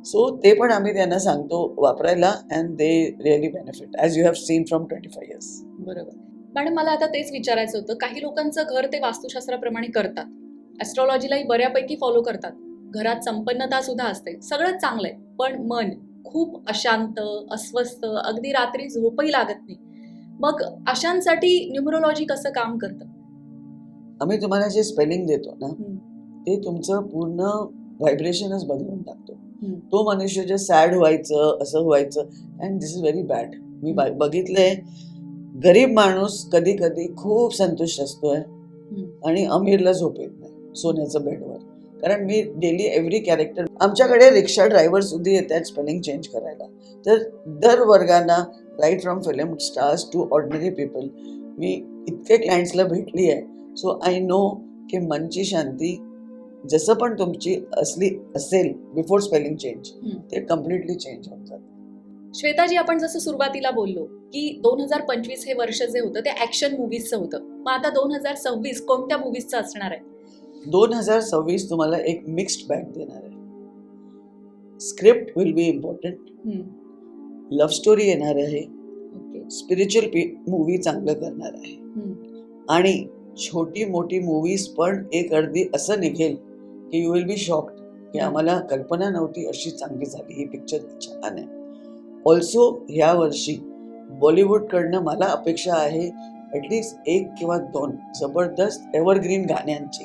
सो ते पण आम्ही त्यांना सांगतो वापरायला, and they really benefit, as you have seen from 25 years. बरोबर. मॅडम, मला आता तेच विचारायचं होतं, काही लोकांचं घर ते वास्तुशास्त्राप्रमाणे करतात, ॲस्ट्रॉलॉजीलाही बऱ्यापैकी फॉलो करतात, घरात संपन्नता सुद्धा असते, सगळंच चांगलं आहे, पण मन खूप अशांत, अस्वस्थ, अगदी रात्री झोपही लागत नाही. मग अशांसाठी न्यूमरोलॉजी कसं काम करतं? आम्ही तुम्हाला जे स्पेलिंग देतो ना, ते तुमचं पूर्ण व्हायब्रेशनच बदलून टाकतो. तो मनुष्य जे सॅड व्हायचं, असं व्हायचं, and this is very bad. मी बघितलंय, गरीब माणूस कधी कधी खूप संतुष्ट असतोय आणि अमीरला झोप येत नाही सोन्याचं बेडवर. कारण मी डेली एव्हरी कॅरेक्टर, आमच्याकडे रिक्षा ड्रायव्हर सुद्धा येतात स्पेलिंग चेंज करायला. तर दर वर्गांना, right from film stars to ordinary people, मी इतके क्लायंट्सला भेटली आहे. सो आय नो की मनची शांती जसं पण तुमची असली असेल बिफोर स्पेलिंग चेंज, ते कम्प्लिटली चेंज होऊन जातं. श्वेताजी, आपण जसं सुरुवातीला बोललो की 2025 हे वर्ष जे होतं ते ॲक्शन मूवीजचं होतं, मग आता 2026 कोणत्या मूवीजचं असणार आहे? 2026 तुम्हाला एक मिक्स्ड बॅग देणार आहे. Script will be important, love story येणार आहे, स्पिरिच्युअल मूवी चांगलं करणार आहे, आणि छोटी मोठी मूवीज पण एक अर्धी असं निघेल की यू विल बी शॉक्ड की आम्हाला कल्पना नव्हती अशी चांगली झाली, ही पिक्चर छान आहे. ऑल्सो ह्या वर्षी बॉलिवूडकडनं मला अपेक्षा आहे ॲटलिस्ट 1 किंवा 2 जबरदस्त एव्हरग्रीन गाण्यांची.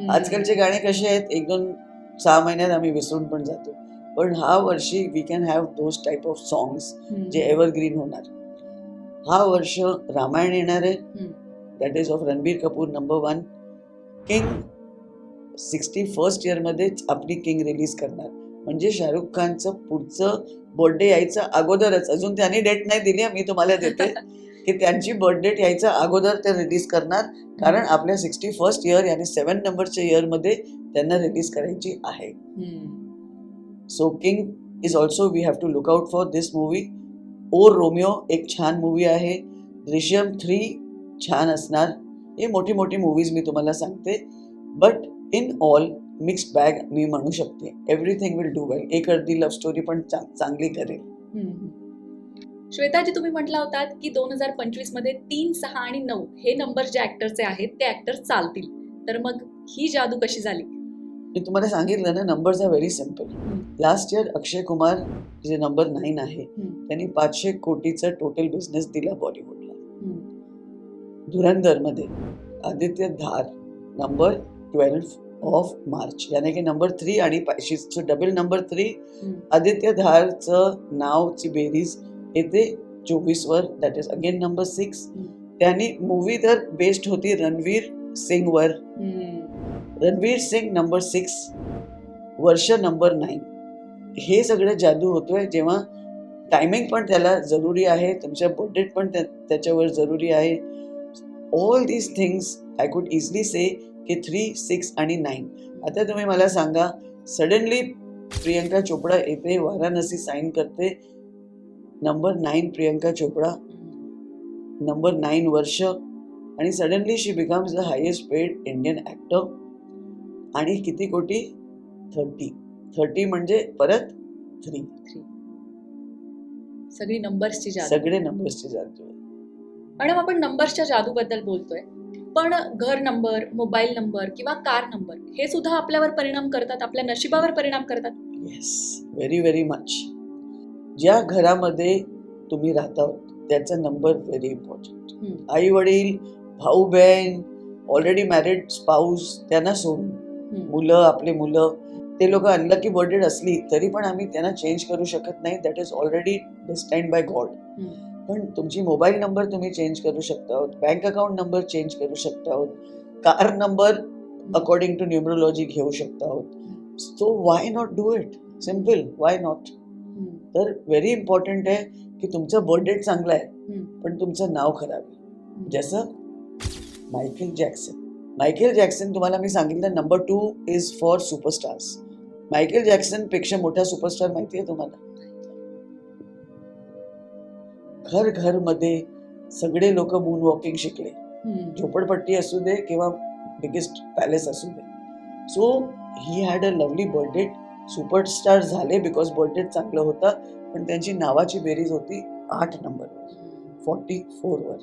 आजकालचे गाणे कसे आहेत, 1-2-6 महिन्यात आम्ही विसरून पण जातो, पण हा वर्षी we can have those type of songs जे एव्हरग्रीन होणार. हा वर्ष रामायण येणार आहे, hmm. That is of Ranbir Kapoor number 1. King 61st इयरमध्येच आपली किंग रिलीज करणार, म्हणजे शाहरुख खानचं पुढचं बर्थडे यायचं अगोदरच, अजून त्यांनी डेट नाही दिली, मी तुम्हाला देते की त्यांची बर्थ डेट यायचं अगोदर ते रिलीज करणार, कारण आपल्या 61st इयर आणि 7 नंबरच्या इयरमध्ये त्यांना रिलीज करायची आहे. So King is also we have to look out for this movie. O Romeo एक छान मूवी आहे, दृश्यम 3 छान असणार. हे मोठी मोठी मूवीज मी तुम्हाला सांगते, but in all mixed bag मी म्हणू शकते. Everything will do well. एक अर्धी लव्ह स्टोरी पण चांगली करेल. श्वेताजी, तुम्ही म्हटला होतात की 2025 मध्ये 3, 6 आणि 9 हे नंबर जे ऍक्टरचे आहेत ते ऍक्टर चालतील, तर मग ही जादू कशी झाली? मी तुम्हाला सांगितलं ना, numbers are very simple. Last year Akshay Kumar जे नंबर 9 आहे, त्यांनी 500 कोटीचा टोटल बिझनेस दिला बॉलिवूडला. धुरंधरमध्ये आदित्य धार नंबर 12 ऑफ मार्च, यानी की नंबर 3 आणि डबल नंबर 3. आदित्य धारचं नावची बेरीज येते 24 वर, दॅट इज अगेन नंबर 6. त्यांनी मूवी तर बेस्ड होती रणवीर सिंग वर. रणवीर सिंग नंबर 6, वर्ष नंबर 9. हे सगळं जादू होतोय जेव्हा टायमिंग पण त्याला जरुरी आहे, तुमच्या बजेट पण त्याच्यावर जरुरी आहे. All these things I could easily say की 3, 6 आणि 9. आता तुम्ही मला सांगा, सडनली प्रियंका चोपडा येते, वाराणसी साईन करते, नंबर 9 प्रियंका चोपडा, नंबर 9 वर्ष, आणि suddenly she becomes the highest paid Indian actor. आणि किती कोटी? 30 म्हणजे परत 3. सगळी नंबर्सची जादू. सगळे नंबर्सची जादू. मॅडम, आपण नंबर्सच्या जादूबद्दल बोलतोय, पण घर नंबर, मोबाईल नंबर किंवा कार नंबर हे सुद्धा आपल्यावर परिणाम करतात, आपल्या नशिबावर परिणाम करतात. Yes, very very much. ज्या घरामध्ये तुम्ही राहता त्याचा नंबर व्हेरी इम्पॉर्टंट. आई वडील, भाऊ बहीण, ऑलरेडी मॅरिड स्पाऊस, त्यांना सोडून मुलं, आपले मुलं, ते लोक अनलकी बर्थडेड असली तरी पण आम्ही त्यांना चेंज करू शकत नाही, that is already destined by God. पण तुमची मोबाईल नंबर तुम्ही चेंज करू शकता आहोत, बँक अकाउंट नंबर चेंज करू शकता आहोत, car number according to numerology घेऊ शकता आहोत. So why not do it? Simple, why not? तर व्हेरी इम्पॉर्टंट आहे की तुमचं बर्थ डेट चांगलं आहे पण तुमचं नाव खराब आहे. जसं मायकेल जॅक्सन तुम्हाला मी सांगितलं, number 2 is for superstars. Michael Jackson पेक्षा मोठा सुपरस्टार माहिती आहे तुम्हाला? घर मध्ये सगळे लोक मून वॉकिंग शिकले, झोपडपट्टी असू दे किंवा बिगेस्ट पॅलेस असू दे. So he had a lovely birthday. Superstar झाले बिकॉज बर्थडे चांगलं होता, पण त्यांची नावाची बेरीज होती 8 नंबरवर, 44 वर.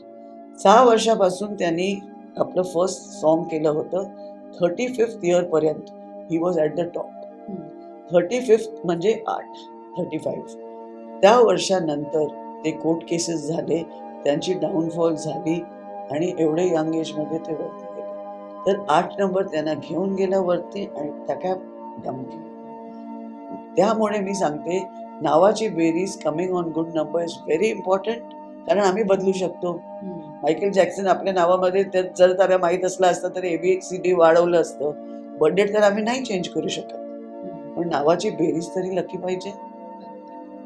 6 वर्षापासून त्यांनी आपलं फर्स्ट सॉन्ग केलं होतं. 35th इयर पर्यंत he was at the top. 35th म्हणजे 8, 35. त्या वर्षानंतर ते कोर्ट केसेस झाले, त्यांची डाऊनफॉल झाली आणि एवढे यंग एजमध्ये ते वरती गेले. तर 8 नंबर त्यांना घेऊन गेला वरती आणि त्या काय डम केलं. त्यामुळे मी सांगते, नावाची बेरीज coming on good number is very important, कारण आम्ही बदलू शकतो. मायकेल जॅक्सन आपल्या नावामध्ये जर त्याला माहीत असलं असतं तर ABCD वाढवलं असतं. बर्थडे तर आम्ही नाही चेंज करू शकत, पण नावाची बेरीज तरी लकी पाहिजे.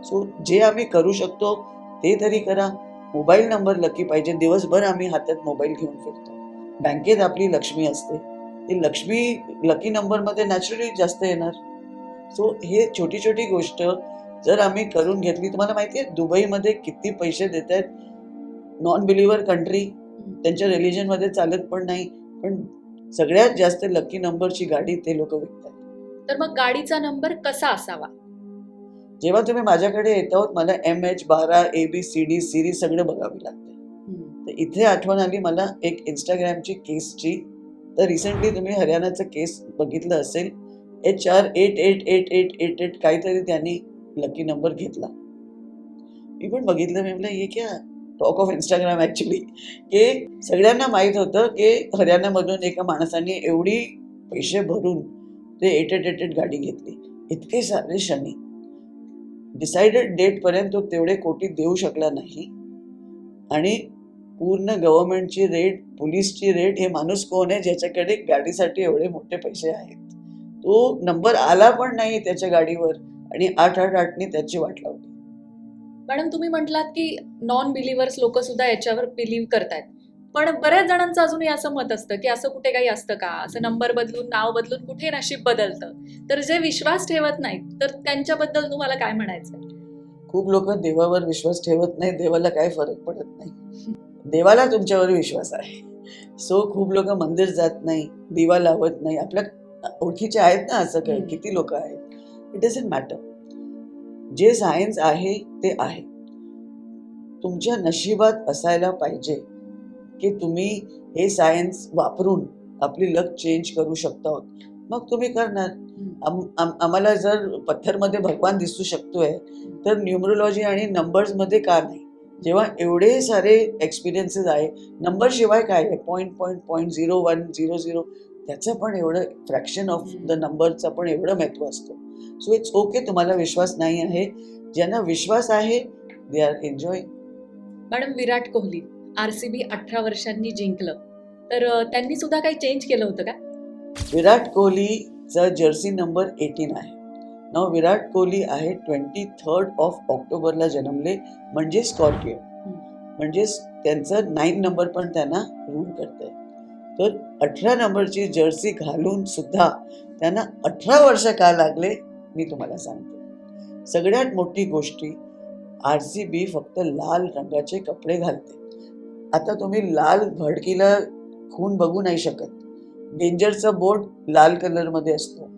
सो जे आम्ही करू शकतो ते तरी करा. मोबाईल नंबर लकी पाहिजे. दिवसभर आम्ही हातात मोबाईल घेऊन फिरतो. बँकेत आपली लक्ष्मी असते, ती लक्ष्मी लकी नंबरमध्ये नॅचरली जास्त येणार. सो हे छोटी छोटी गोष्ट जर आम्ही करून घेतली, तुम्हाला माहिती आहे दुबईमध्ये किती पैसे देत आहेत नॉन बिलिव्हर कंट्री, त्यांच्या रिलिजनमध्ये चालत पण नाही, पण सगळ्यात जास्त लकी नंबरची गाडी ते लोक विकतात. तर मग गाडीचा नंबर कसा असावा? जेव्हा तुम्ही माझ्याकडे येत आहोत, मला MH12 ABCD सिरीज सगळं बघावी लागते. तर इथे आठवण आली मला एक इंस्टाग्रामची केसची. तर रिसेंटली तुम्ही हरियाणाचं केस बघितलं असेल, HR 888888 काहीतरी त्यांनी लकी नंबर घेतला. मी पण बघितलं, मी म्हटलं हे क्या टॉक ऑफ इंस्टाग्राम ॲक्च्युली, की सगळ्यांना माहीत होतं की हरियाणामधून एका माणसाने एवढी पैसे भरून ते 8888 गाडी घेतली. इतके सारे शनी. डिसाइडेड डेटपर्यंत तो तेवढे कोटी देऊ शकला नाही. आणि पूर्ण गव्हर्नमेंटची रेट, पोलीसची रेट, हे माणूस कोण आहे ज्याच्याकडे गाडीसाठी एवढे मोठे पैसे आहेत. तो नंबर आला पण नाही त्याच्या गाडीवर आणि 888 त्याची वाट लावली. मॅडम, तुम्ही म्हटलात की नॉन बिलिव्हर्स लोक सुद्धा याच्यावर बिलीव्ह करतायत, पण बऱ्याच जणांचं अजूनही असं मत असतं की असं कुठे काही असतं का, असं नंबर बदलून, नाव बदलून कुठे नशीब बदलतं. तर जे विश्वास ठेवत नाहीत, तर त्यांच्याबद्दल तुम्हाला काय म्हणायचंय? खूप लोक देवावर विश्वास ठेवत नाही, देवाला काय फरक पडत नाही. देवाला तुमच्यावर विश्वास आहे. सो खूप लोक मंदिर जात नाही, दिवा लावत नाही. आपल्या ओळखीचे आहेत ना असं काय, किती लोक आहेत. It doesn't matter. जे सायन्स आहे ते आहे. तुमच्या नशिबात असायला पाहिजे की तुम्ही हे सायन्स वापरून आपली लक चेंज करू शकता. मग तुम्ही करणार. आम्हाला जर पत्थरमध्ये भगवान दिसू शकतोय तर न्यूमरोलॉजी आणि नंबर्समध्ये का नाही? जेव्हा एवढे सारे एक्सपिरियन्सेस आहे, नंबर शिवाय काय आहे, 0.0100, त्याचं पण एवढं फ्रॅक्शन ऑफ द नंबरचं पण एवढं महत्त्व असतं. सो इट्स ओके तुम्हाला विश्वास नाही आहे. ज्यांना विश्वास आहे they are enjoy. Madam, Virat Kohli RCB 18 वर्षांनी जिंकलं, तर त्यांनी सुद्धा काही चेंज केलं होतं का? विराट कोहलीचा जर्सी नंबर 18 आहे. नाव विराट कोहली आहे 23 ऑक्टोबरला जन्मले, म्हणजे स्कॉर्पिओ. म्हणजेच त्यांचं 9 नंबर पण त्यांना रूल करतंय. तर 18 नंबरची जर्सी घालून सुद्धा त्यांना 18 वर्ष का लागले मी तुम्हाला सांगते. सगळ्यात मोठी गोष्टी, RCB फक्त लाल रंगाचे कपडे घालते. आता तुम्ही लाल भडकीला खून बघू नाही शकत. डेंजरचा बोर्ड लाल कलरमध्ये असतो.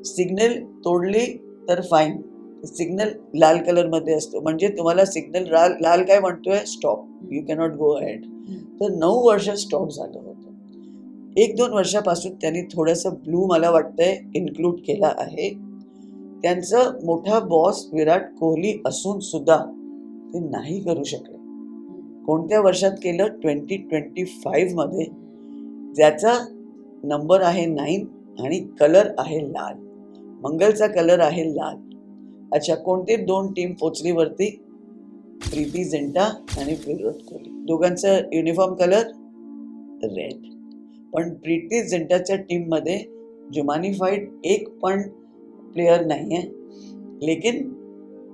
सिग्नल तोडली तर फाईन, सिग्नल लाल कलरमध्ये असतो. म्हणजे तुम्हाला सिग्नल लाल काय म्हणतोय, stop, you cannot go ahead. तर 9 वर्ष स्टॉप झालं होतं. 1-2 वर्षापासून त्यांनी थोडंसं ब्लू मला वाटतंय इन्क्लूड केला आहे. त्यांचं मोठा बॉस विराट कोहली असून सुद्धा ते नाही करू शकले. कोणत्या वर्षात केलं? 2025 मध्ये. ज्याचा नंबर आहे 9 आणि कलर आहे लाल. मंगलचा कलर आहे लाल. अच्छा, कोणते 2 टीम पोचली वरती? प्रीती झिंटा आणि विराट कोहली. दोघांचा युनिफॉर्म कलर रेड. पण प्रीती झिंटाच्या टीम मध्ये जुमानिफाईड एक पण प्लेयर नाहीये. लेकिन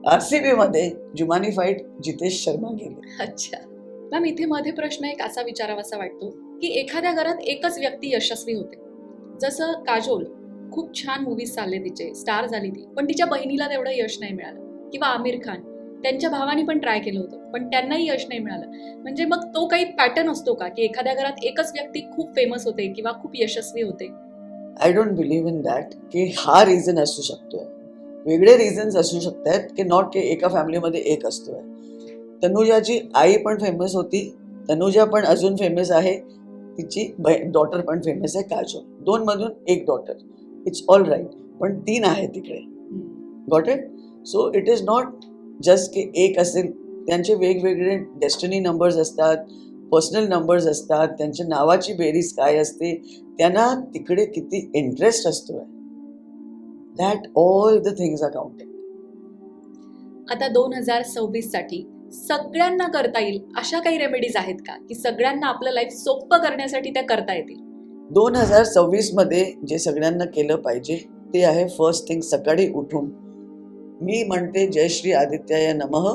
RCB मध्ये जुमानिफाईड जितेश शर्मा गेले. अच्छा मॅम, इथे मध्ये प्रश्न एक असा विचारावासा वाटतो की एखाद्या घरात एकच व्यक्ती यशस्वी होते. जसं काजोल, खूप छान मूवीज चालले तिचे, स्टार झाली ती, पण तिच्या बहिणीला तेवढं यश नाही मिळालं. किंवा आमिर खान, त्यांच्या भावानी पण ट्राय केलं होतं पण त्यांनाही यश नाही मिळालं. म्हणजे मग तो काही पॅटर्न असतो का की एखाद्या घरात एकच व्यक्ती खूप फेमस होते किंवा खूप यशस्वी होते? I don't believe in that की हा रिझन असू शकतोय. वेगळे रिझन्स असू शकतात की नॉट की एका फॅमिलीमध्ये एक असतोय. तनुजाची आई पण फेमस होती, तनुजा पण अजून फेमस आहे, तिची डॉटर पण फेमस आहे काजोल. 2 मधून एक डॉटर, इट्स ऑल राईट. पण 3 आहे तिकडे. Got it? So it is not just की एक असेल. त्यांचे वेगवेगळे डेस्टिनी नंबर्स असतात, पर्सनल नंबर्स असतात, त्यांच्या नावाची बेरीज काय असते, त्यांना तिकडे किती इंटरेस्ट असतोय. That all the things are counting. आता 2026 साठी सगळ्यांना करता येईल अशा काही रेमेडीज आहेत का की सगळ्यांना आपलं लाईफ सोपं करण्यासाठी त्या करता येतील? 2026 मध्ये जे सगळ्यांना केलं पाहिजे ते आहे फर्स्ट थिंग, सकाळी उठून मी म्हणते जय श्री आदित्याय नमः.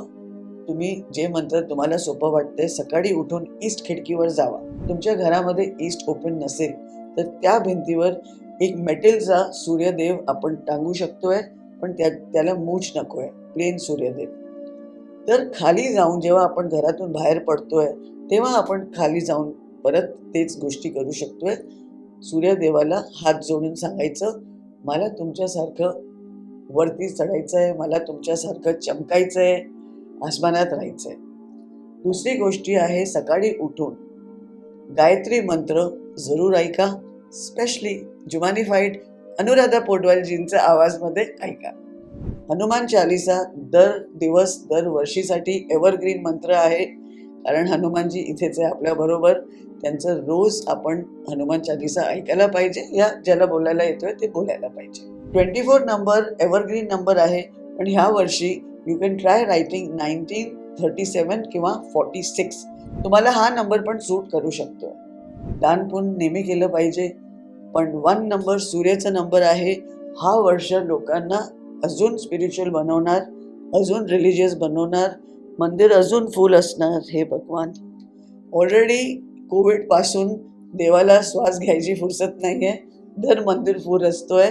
तुम्ही जे मंत्र तुम्हाला सोपं वाटते, सकाळी उठून ईस्ट खिडकीवर जावा. तुमच्या घरामध्ये ईस्ट ओपन नसेल तर त्या भिंतीवर एक मेटलचा सूर्यदेव आपण टांगू शकतोय, पण त्याला मूछ नकोय, प्लेन सूर्यदेव. तर खाली जाऊन जेव्हा आपण घरातून बाहेर पडतोय तेव्हा आपण खाली जाऊन परत तेच गोष्टी करू शकतोय. सूर्यदेवाला हात जोडून सांगायचं, मला तुमच्यासारखं वरती चढायचं आहे, मला तुमच्यासारखं चमकायचं आहे, आसमानात राहायचं आहे. दुसरी गोष्टी आहे, सकाळी उठून गायत्री मंत्र जरूर ऐका. स्पेशली जुमानिफाईड अनुराधा पोटवालजींच्या आवाजमध्ये ऐका. हनुमान चालीसा दर वर्षीसाठी एव्हरग्रीन मंत्र आहे, कारण हनुमानजी इथेच आहे आपल्याबरोबर. त्यांचं रोज आपण हनुमान चालीसा ऐकायला पाहिजे, या ज्याला बोलायला येतोय ते बोलायला पाहिजे. 24 नंबर एव्हरग्रीन नंबर आहे, पण ह्या वर्षी यू कॅन ट्राय रायटिंग 19 37 किंवा 46. तुम्हाला हा नंबर पण सूट करू शकतो. दान पुण्य नेहमी केलं पाहिजे, पण 1 नंबर सूर्याचा नंबर आहे. हा वर्ष लोकांना अजून स्पिरिच्युअल बनवणार, अजून रिलिजियस बनवणार, मंदिर अजून फुल असणार. हे भगवान, ऑलरेडी कोविडपासून देवाला श्वास घ्यायची फुरसत नाही आहे, दर मंदिर फुल असतोय.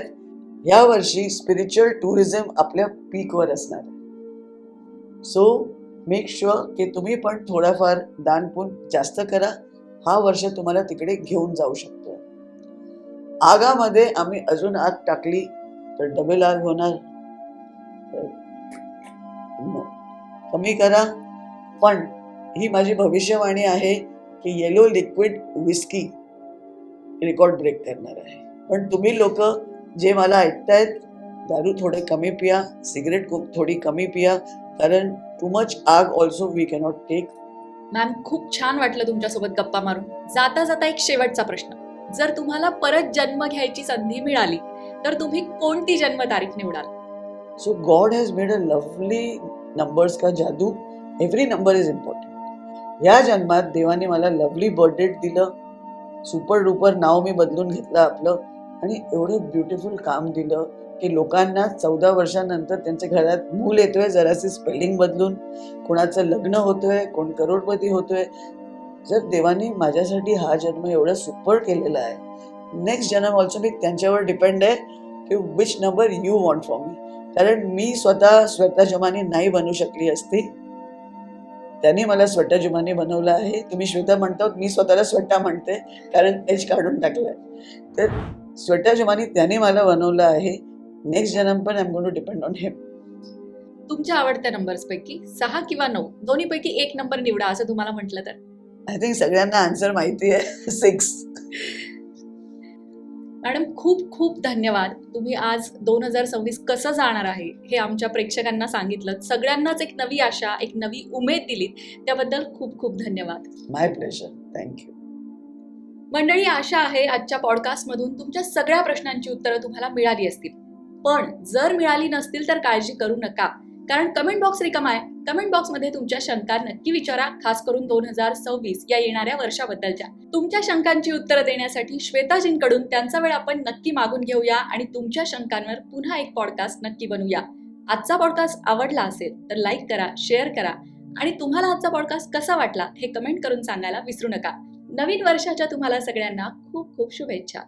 या वर्षी स्पिरिच्युअल टुरिझम आपल्या पीकवर असणार आहे. सो मेक शुअर की तुम्ही पण थोडाफार दान पुण्य जास्त करा. हा वर्ष तुम्हाला तिकडे घेऊन जाऊ शकतो. आगामध्ये आम्ही अजून आग टाकली तर डबल आग होणार. कमी करा. पण ही माझी भविष्यवाणी आहे की yellow liquid whisky record break करणार आहे. पण तुम्ही लोक जे मला ऐकतायत, दारू थोडे कमी पिया, सिगरेट थोडी कमी पिया, कारण टू मच आग also we cannot take. Ma'am, खूप छान वाटलं तुमच्यासोबत गप्पा मारून. जाता जाता एक शेवटचा प्रश्न. जर तुम्हाला परत जन्म घ्यायची संधी मिळाली तर तुम्ही कोणती जन्म तारीख निवडाल? So God has made a lovely numbers का जादू. Every number is important. या जन्मात देवाने मला लवली बर्थ डेट दिलं, सुपर डुपर नाव मी बदलून घेतलं आपलं, आणि एवढं ब्युटिफुल काम दिलं की लोकांना 14 वर्षानंतर त्यांच्या घरात मूल येतोय, जराशी स्पेलिंग बदलून, कोणाचं लग्न होतोय, कोण करोडपती होतोय. जर देवाने माझ्यासाठी हा जन्म एवढा सुपर केलेला आहे, नेक्स्ट जन्म ऑल्सो मी त्यांच्यावर डिपेंड आहे की which number you want for me. कारण मी स्वतः श्वेता जुमानी नाही बनू शकली असती, त्यांनी मला श्वेता जुमानी बनवलं आहे. तुम्ही श्वेता म्हणता, मी स्वतःला श्वेता म्हणते कारण एच काढून टाकलंय. तर श्वेता जुमानी त्यांनी मला बनवलं आहे. नेक्स्ट जन्म पण I am going to depend on him. तुमच्या आवडत्या नंबर्स पैकी 6 किंवा 9 दोन्हीपैकी एक नंबर निवडा असं तुम्हाला म्हटलं तर? आय थिंक सगळ्यांना आन्सर माहिती आहे, 6. मॅडम, खूप खूप धन्यवाद. तुम्ही आज 2026 कसं जाणार आहे हे आमच्या प्रेक्षकांना सांगितलं. सगळ्यांनाच एक नवी आशा, एक नवी उमेद दिलीत. त्याबद्दल खूप खूप धन्यवाद. माय प्लेजर. थँक्यू. मंडळी, आशा आहे आजच्या पॉडकास्टमधून तुमच्या सगळ्या प्रश्नांची उत्तरं तुम्हाला मिळाली असतील. पण जर मिळाली नसतील तर काळजी करू नका, कारण कमेंट बॉक्स रिकामा आहे. कमेंट बॉक्समध्ये तुमच्या शंका नक्की विचारा, खास करून 2026 या येणाऱ्या वर्षाबद्दलच्या. तुमच्या शंकांची उत्तरं देण्यासाठी श्वेताजींकडून त्यांचा वेळ आपण नक्की मागून घेऊया आणि तुमच्या शंकांवर पुन्हा एक पॉडकास्ट नक्की बनवूया. आजचा पॉडकास्ट आवडला असेल तर लाईक करा, शेअर करा आणि तुम्हाला आजचा पॉडकास्ट कसा वाटला हे कमेंट करून सांगायला विसरू नका. नवीन वर्षाच्या तुम्हाला सगळ्यांना खूप खूप शुभेच्छा.